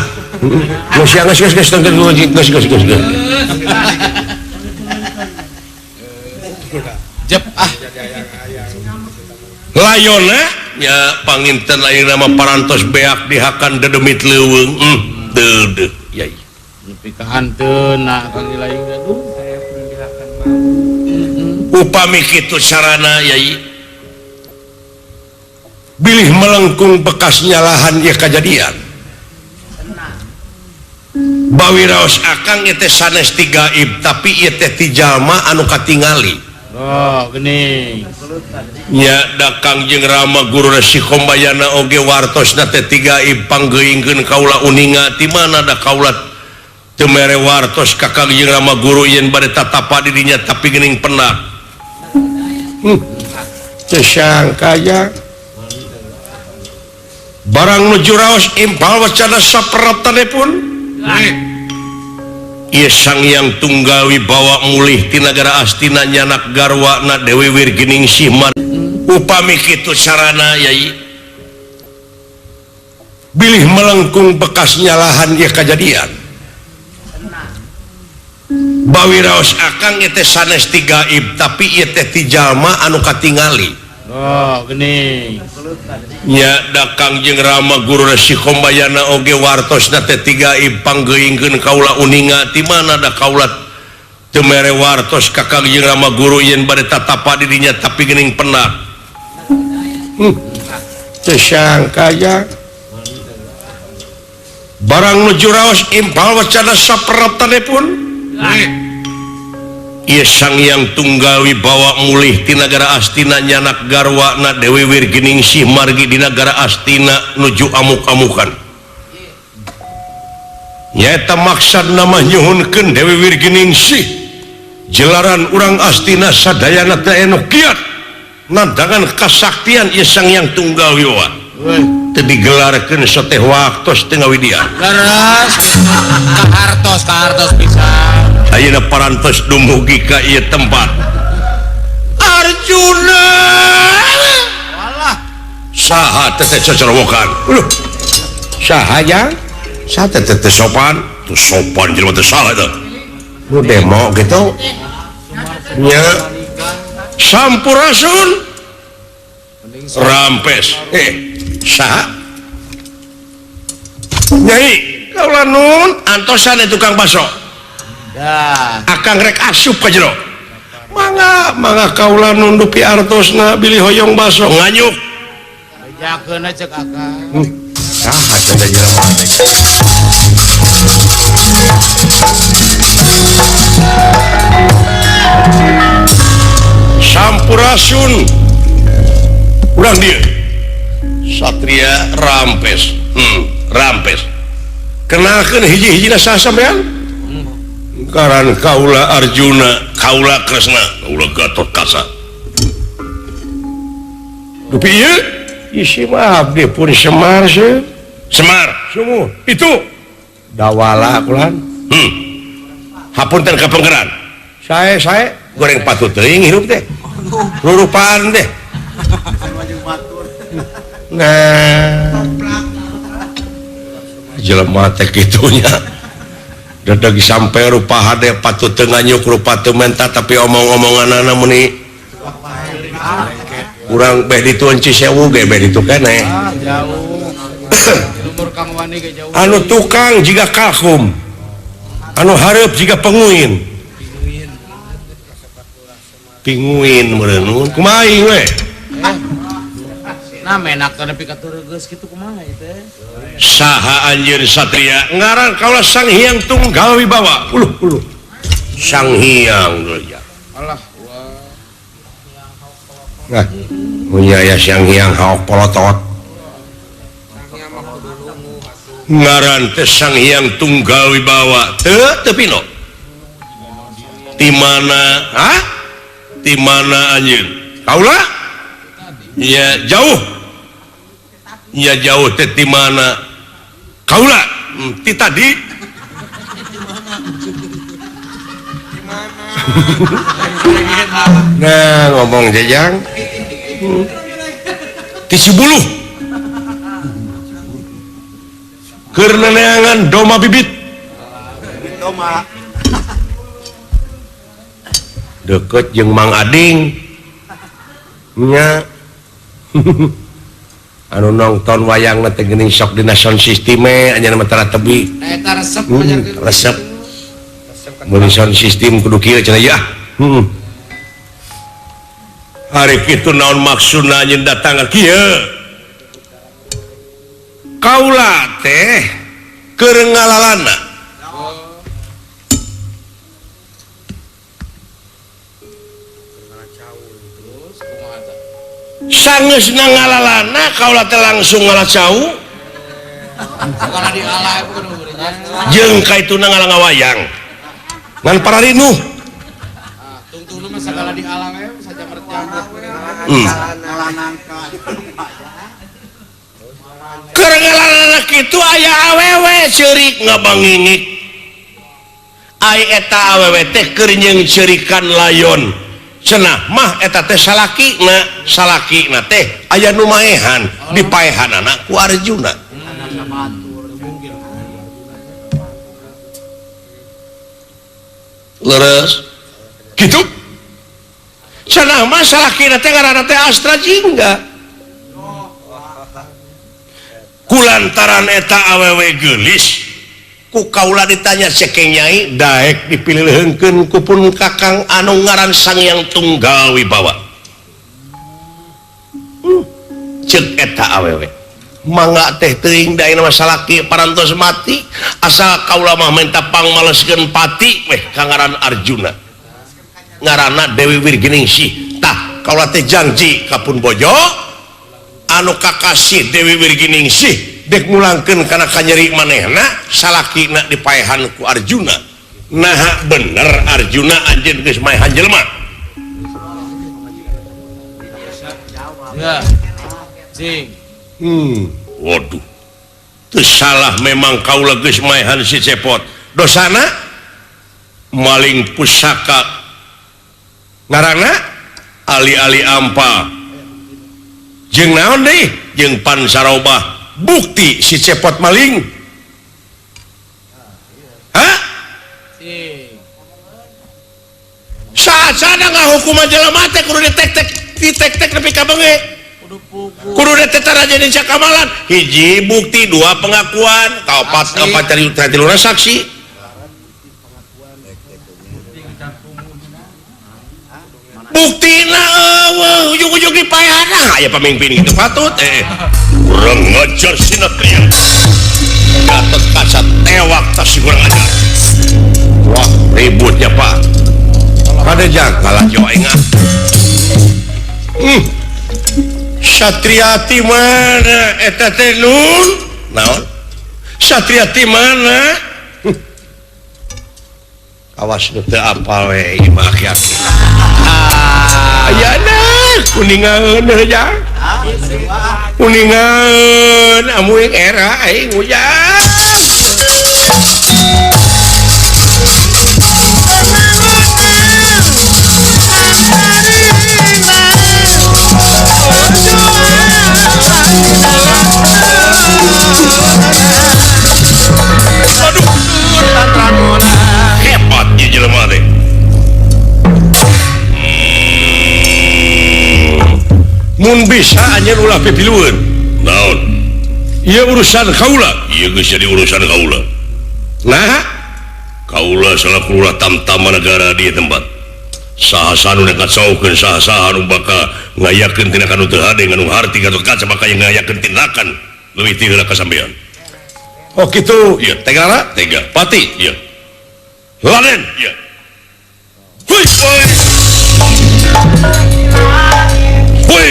Jep layona nya panginten lain nama parantos beak dihakan dedemit leuweung deudeuh yai nepi ka hanteuna kang lain gaduh upami kitu sarana yai bilih melengkung bekasnya lahan ya kejadian bawi raos akang ieu teh sanes ti gaib tapi ieu teh ti jalma anu katingali geuning nya dakang jeung Rama guru si Kombayana oge wartosna teh ti gaib panggeuingkeun kaula uninga ti mana da kaula teu mere wartos kakang jeung Rama guru yen bade tatapa di dinya tapi geuning penak teu sangka ya barang nuju raos impal wacana saperetanipun ieu Sang Hyang Tunggal Wibawa mulih ti nagara Astina nyanak garwana Dewi Wirginingsih upami kitu sarana yai bilih melengkung bekasnya lahan ieu kejadian bawi raos akang ieu teh sanes ti gaib tapi ieu teh ti jalma anu katingali geuning nya dakang jeung Rama guru si Kombayana oge wartosna teh ti gaib panggeuingkeun kaula uninga ti mana da kaula teu mere wartos kakang jeung Rama guru yen bade tatapa di dinya tapi geuning penak teu sangka ya barang nuju raos impal wacana saperetanipun ieu Sang Hyang Tunggal Wibawa mulih ti nagara Astina nyanak garwana Dewi Wirginingsih margi di nagara Astina nuju amuk-amukan nyaeta maksad nama nyuhunkeun Dewi Wirginingsih jelaran urang Astina sadayana teh anu kiat nandangan kasaktian ieu Sang Hyang Tunggal Wibawa teu digelarkeun sateh waktos teu ngawidian leres ka hartos pisan ayeuna parantos dumugi ka ieu tempat Arjuna walah saha teh cecerowokan saha jang saha teh sopan tu sopan jelema teh salah eta nu demo gitu nya Sampurasun Rampes saha Nyai kaula nun antosan tukang baso akang rek asup ka jero mangga kaula nundupi artosna bilih hoyong baso nganyuk bejakeun cek akang saha cenah jelema teh Sampurasun urang dieu Satria Rampes Rampes kenalkeun hiji-hijina saha sampean karan kaula Arjuna kaula Kresna kaula Gatotkaca dupi ieu isi mah abdi pun Semar seuh Semar sumuh itu dawala kulan hapunten kapengkeran sae goreng patut teuing hirup teh rurupaan teh nah jelema teh kitunya dadag sampai rupa hade patut teu nganyuk rupa teu menta tapi omong-omonganna muni urang beh ditueun Cisewu ge beh ditu keneh jauh umur Kang Wani ge jauh anu tukang jiga kalkum anu hareup jiga penguin meureun kumaha we Nah menak teh nepi ka teuregeus kitu kumaha ieu teh? Saha anjeun satria ngaran kaula Sang Hyang Tunggal Wibawa. Uluh. Sang Hyang ya. Allah. Nah, punya ya Sang Hyang haok polotot. Ngaran teh Sang Hyang Tunggal Wibawa. Teu pino. Di mana? Hah? Di mana anjeun? Kaula? Ya jauh. Ya jauh teh di mana? Kaula ti tadi. Nah, ngomong jajang. Di Cibuluh. Keur neneangan doma bibit. Doma. Deket jeung Mang Ading. Nya. Anu nonton wayang teh geuning sok dina sound system anya mah tara tebi. Eta resep Resep. Mun sound system kudu kieu cenah ya. Hari kitu naon maksudna nyeun datang ka kieu? Kaula teh keur ngalalana. Sangeusna ngalalana kaula teh langsung ngalacau. Kalau di ala itu kudu Jeung kaituna ngalangawayang. Ngan pararinuh. tungtung mah sagala di alam saja merjamut. Keur ngalalana kitu aya awewe ceurik ngabangingik. Ai eta awewe teh keur nyeung ceurikan layon. Cenah mah eta teh salakina teh aya nu maehan dipaehanana ku Arjuna. Leres gitu. Cenah mah salakina teh ngaranna teh Astra Jingga. Kulantaran eta awewe geulis ku kaula ditanya cekeng nyai daek dipilihkeun ku pun kakang anu ngaran Sang Hyang Tunggal Wibawa. Ceuk eta awewe mangga teh teuing da ina salaki parantos mati asal kaula mah minta pangmaleskeun pati weh ka ngaran Arjuna ngaranna Dewi Wirginingsih. Tah kaula teh janji ka pun bojo anu kakasih Dewi Wirginingsih dek mulangkeun kana kanyeri manehna salakina dipaehan ku Arjuna. Nah bener Arjuna anjeun geus maehan jelema. Ya. Sing. Waduh. Teu salah memang kaula geus maehan si Cepot. Dosana maling pusaka. Ngaranna ali-ali ampa. Jeung naon deui? Jeung Pansarobah. Bukti si Cepot maling. Hah? Saat-saat ngahukum jelema teh kudu ditek-tek nepi ka beungeut. Kudu ditetara jadi cakamalan. Hiji bukti, dua pengakuan, kaopat cari tiluna saksi. Buktina ujung-ujung dipaehan aya pamimpin gitu patut kurang ngajar sinatnya Gatot Kaca tewak tas kurang ajar. Wah ributnya pak pada jangkalah Jawa ingat. Satriati mana eta teh nun naon Satriati mana awas nu teu apal we ieu mah aki-aki. Ayana kuningan ya. Kuningan amuing era aing ujang. Aduh, hebatnya jelema teh. Mun bisa anjeun ulah pipilueun. Naon? Ieu urusan kaula. Ieu geus jadi urusan kaula. Nah, kaula salaku ulah tamtama negara di tempat. sahasa anu ngacaukeun saha-saha anu bakal ngayakeun tindakan teu hade nganu harti atau kaca bakal ngayakeun tindakan leuwih ti heula ka sampean. Oh kitu, ieu tega tega pati ieu. Laden ieu. Hui hui. Hui.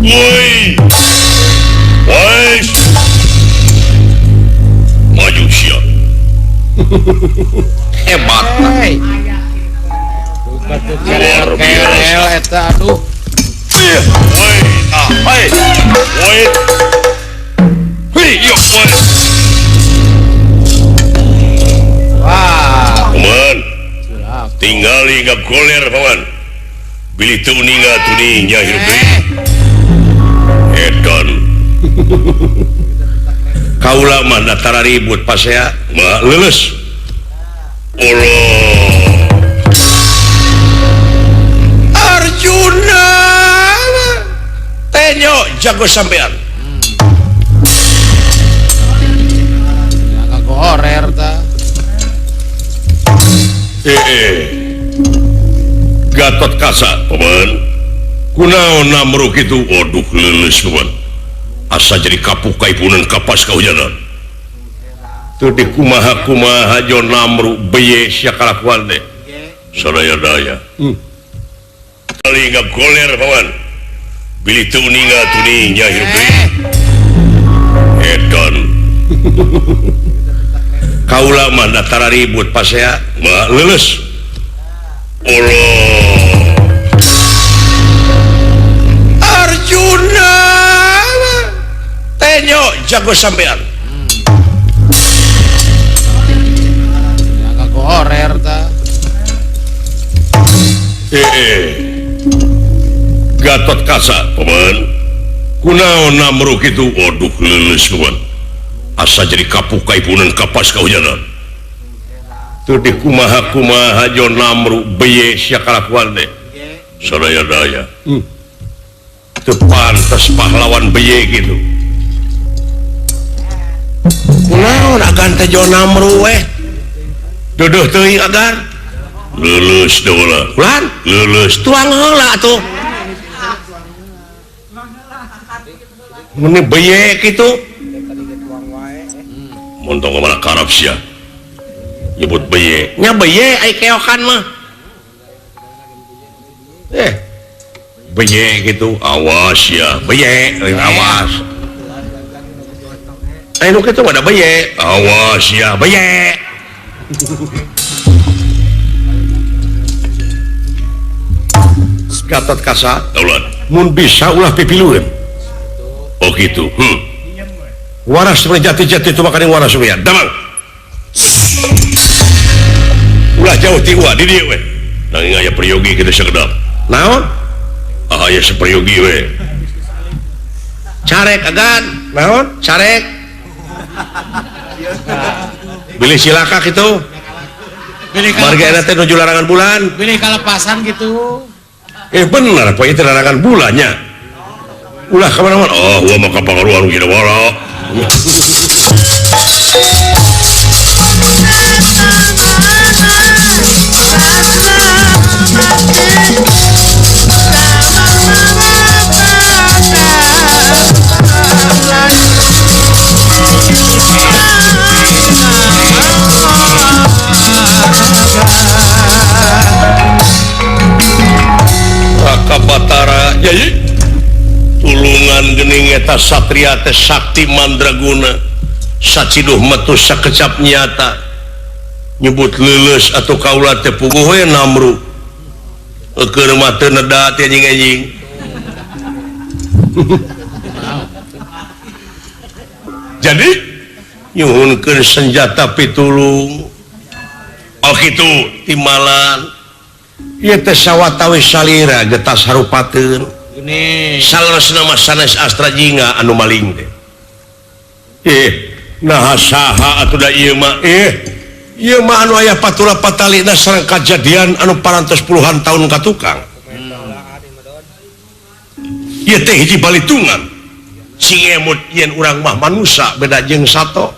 Hui. Wais. Maju siap. Hebat. Batu kerel eta aduh. Woi, woi. Woi. Hei, yo, woi. Wah, Paman, tinggali nggak goler, paman. Bilih tu ninga tu nya hirup deui. Edan. Kaula mah datara ribut pasea, mah leuleus. Allah. Arjuna. Tenyo jago sampean. yang gorer ta. Gatot Kaca, paman. Kunaon namru kitu? Waduh leuleus paman. Asa jadi kapukai punan kapas kahujanan. Teu dikumaha-kumaha jo namru beye sia kalakuan teh. Sadaya daya. Kali nggak goler paman. Bilih tu ninga tu nya hirup deui. Edan. Kaula mah datara ribut pasea, mah leuleus. Allah. Arjuna. Tenyo jago sampean. yang gorer ta. Gatot Kaca, paman. Kunaon namru kitu? Waduh leuleus paman. Asa jadi kapukai punan kapas kahujanan. Teu dikumaha-kumaha jo namru beye sia kalakuan teh. Sadaya daya. Teu pantes pahlawan beye gitu. Kunaon agan teh jo namru we? Duduh teuing agan. Leuleus deui ulah. Ulan? Leuleus tuang heula atuh. Meni beye kitu. Montong mana karab sia. Nyebut beye. Nya beye ai keokan mah. Beye gitu. Awas ya, beye, awas. Nu kitu ada beye. Awas ya, beye. Gatot Kaca, daulat. Mun bisa ulah pipilueun. Oh gitu. Waras jati-jati itu makan waras we. Damang. Ulah jauh ti wa di dieu we. Nanging aya priyogi kitu sakedap. Naon? Aya sapriyogi we. Carek agan. Naon? Carek. Bilih silaka kitu. Pilih Marga teh nuju larangan bulan. pilih kalepasan gitu. Bener poe itu larangan bulannya. Ulah kemana-mana. Oh, gua mau ke pangaruan gini wala. Raka Batara, jadi tulungan gening eta satria teh sakti mandraguna saciduh metu sakecap nyata nyebut leuleus atau kaula teh puguh we namru keur mah teu neda teh anjing-anjing. Jadi nyuhunkeun senjata pitulung. Oh kitu timalan ieu teh sawatawis salira getas harupateun. Ini Salesna mah sanes astra jinga anu maling teh. Nah saha atuh da ieu mah? Ieu mah anu aya patula patalina sareng kajadian anu parantos puluhan tahun ka tukang. Ieu teh hiji balitungan. Sing emut yen urang mah manusia beda jeung sato.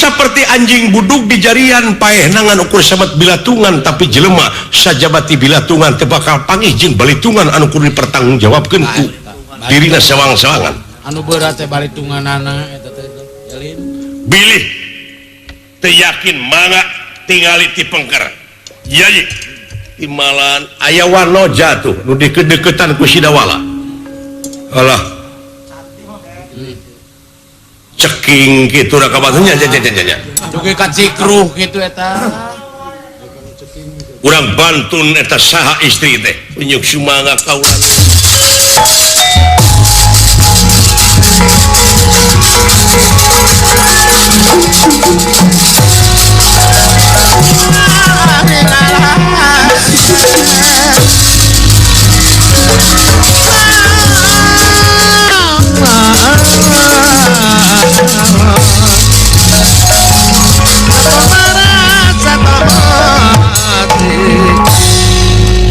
seperti anjing buduk di jarian paehnangan ukur sahabat bilatungan tapi jelema sajabati bilatungan teu bakal panggih jeung balitungan anu kudu dipertanggungjawabkeun ku dirina sawang-sawangan anu berat teh balitunganana eta teh jalin bilih teu yakin mangga tingali ti pengker yayi imalan aya warna jatuh nu dikedeketan ku sidawala alah ceking gitu da kabatnya nya duge ka cikruh kitu eta urang bantun eta saha istri teh unyuk sumangga kaulan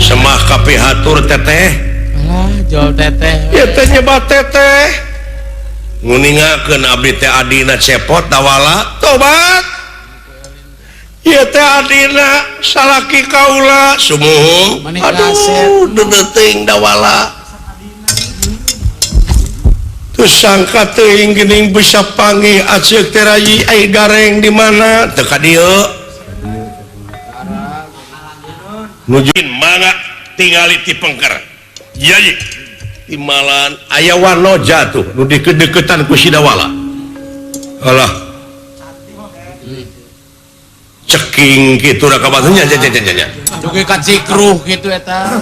semah kape hatur teteh alah jol teteh ya teh nyebat teteh nguningakeun abdi teh adina cepot dawala tobat ya teh adina salaki kaula sumuhung Mani aduh kaset. dedeting dawala terus sangka teuing geuning bisa panggih aceuk teh rayi ai gareng di mana teu ka dieu nujuin mangga tingali ti pengker yayi imalan aya warna jatuh nu dikedeketan ku sidawala alah ceking kitu da kabatnya nya duge ka cikruh kitu eta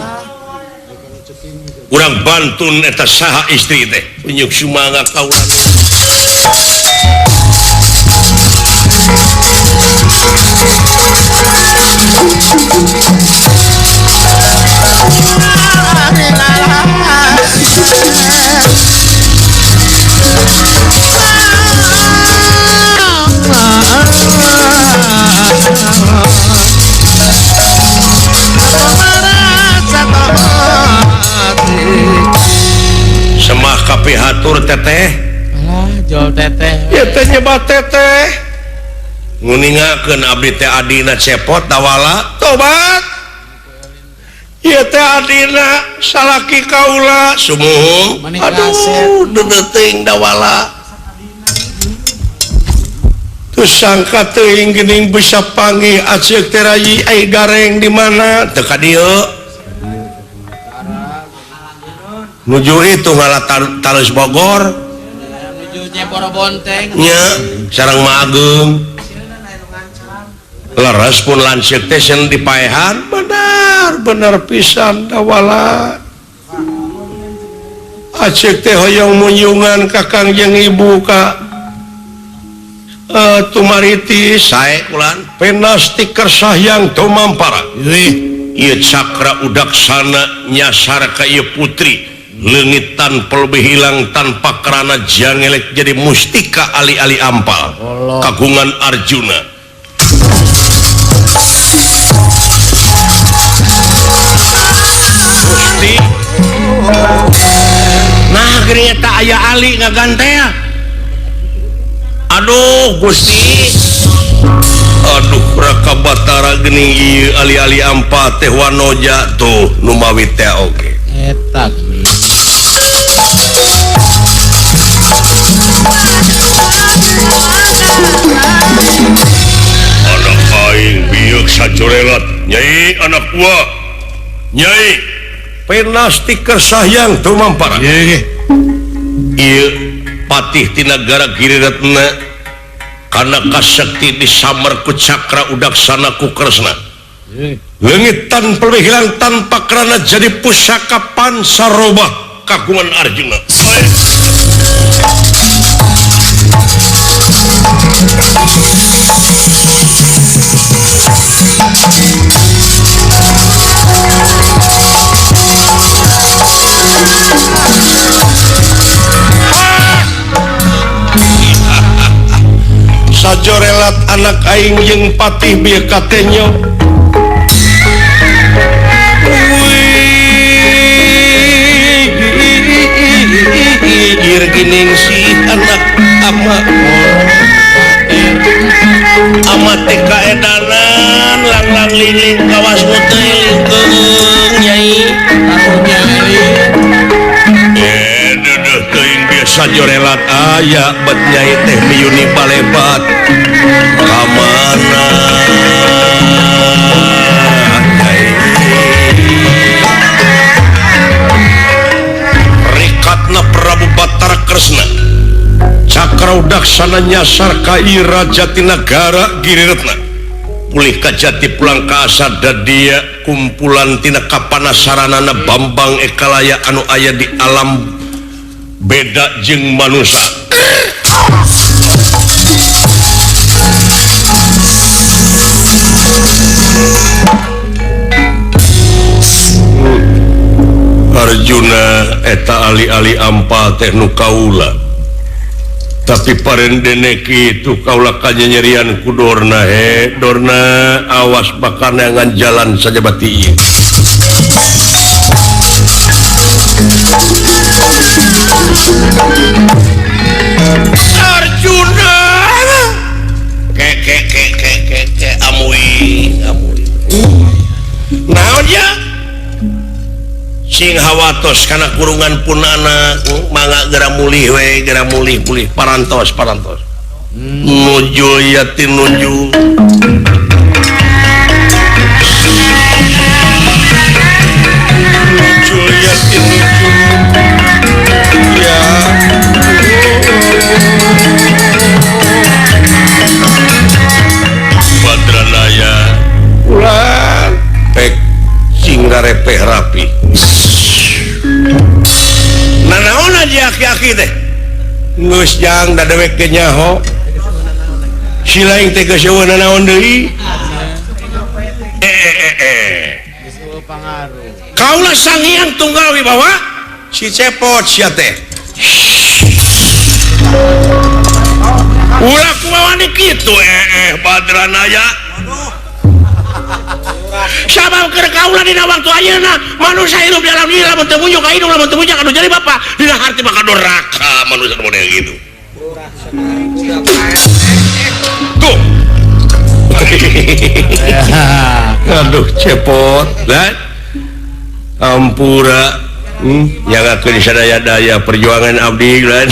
urang bantun eta saha istri teh unyuk sumangga kaulan semah kape hatur teteh alah jol teteh ya teh nyebat teteh nguningakeun abdi teh adina cepot dawala tobat ya teh adina salaki kaula sumuhung Mani kaset. aduh dedeting dawala terus sangka teuing geuning bisa panggih aceuk teh rayi ai gareng di mana teu ka dieu nuju itu ngalah talus Bogor menuju Nyeporo Bonteng nya sareng Mageung leres pun lanceuk teh sen dipaehan benar pisan dawala aceuk teh hoyong munyungan ka Kangjeng Ibu ka tumariti sae kulan penas ti kersayang tumampara ieu cakra udaksana nyasar ka ieu putri leungitan pelebih hilang tanpa kerana jangelek jadi mustika ali-ali ampal kagungan Arjuna Gusti nah geuning eta aya ali ngagantea aduh Gusti aduh Raka Batara geuning ieu ali-ali ampal teh wanoja tuh nu mawi teh oge eta anak aing bieu sajorelat nyai anak gua nyai penas ti kersayang tumampara ieu patih ti nagara Giriratna kana kasakti disamar ku cakra udaksana ku kresna leungitan pelebih hilang tanpa kerana jadi pusaka pansaroba kagungan Arjuna sajorelat anak aing jeung patih bieu katenya geuning si anak ama amat kaedanan lang liling kawas hotel nyai karunya teuing biasa jorelat aya bet nyai teh miuni balebat kamana rikatna Prabu Batara Kresna Cakraudaksana nyasar ka ira Jatinagara Giriretna pulih ka jati pulang ka asada dia kumpulan tina kapanasaranana Bambang Ekalaya anu aya di alam beda jeung manusia Arjuna eta ali-ali ampal teh nu kaula tapi parendene kitu kaula kanyerian ku dorna dorna awas bakal neangan jalan saja bati ieu Arjuna ke amui naon ya sing hawatos kana kurungan punana mangga gera mulih we gera mulih parantos nuju yatin nuju yatin nuju ya Badranaya ulah pek sing repeh rapi naon aja aki-aki teh geus jang da dewek teh nyaho si lain teh geus eueuh naon deui kaula Sang Hyang Tunggal Wibawa si cepot sia teh ulah kumaha ni kitu Badranaya sabab keur kaula dina waktu ayeuna manusia hidup di alam ieu lamun teu munjuk ka hidung lamun teu munjuk anu jadi bapa dina harti maka doraka manusia model gitu tuh aduh cepot lah ampura nyagakeun sadaya-daya perjuangan abdi lah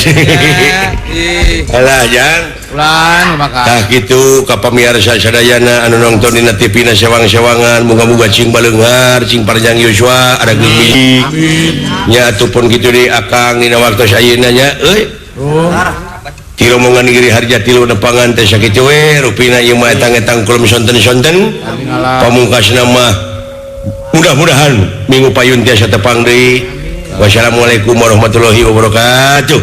alah jang ulan maka tah kitu ka pamirsa sadayana anu nongton dina TV na sewang-sewangan muga-muga cing baleungar cing parjang Yosua ada geuning nya atupun kitu di akang dina waktu sayeuna nya euy ti rombongan giri harja tilu nepangan teh sakitu we rupina ieu mah etang-etang kulum sonten-sonten pamungkasna mah mudah-mudahan minggu payun tiasa tepang deui wassalamualaikum warahmatullahi wabarakatuh.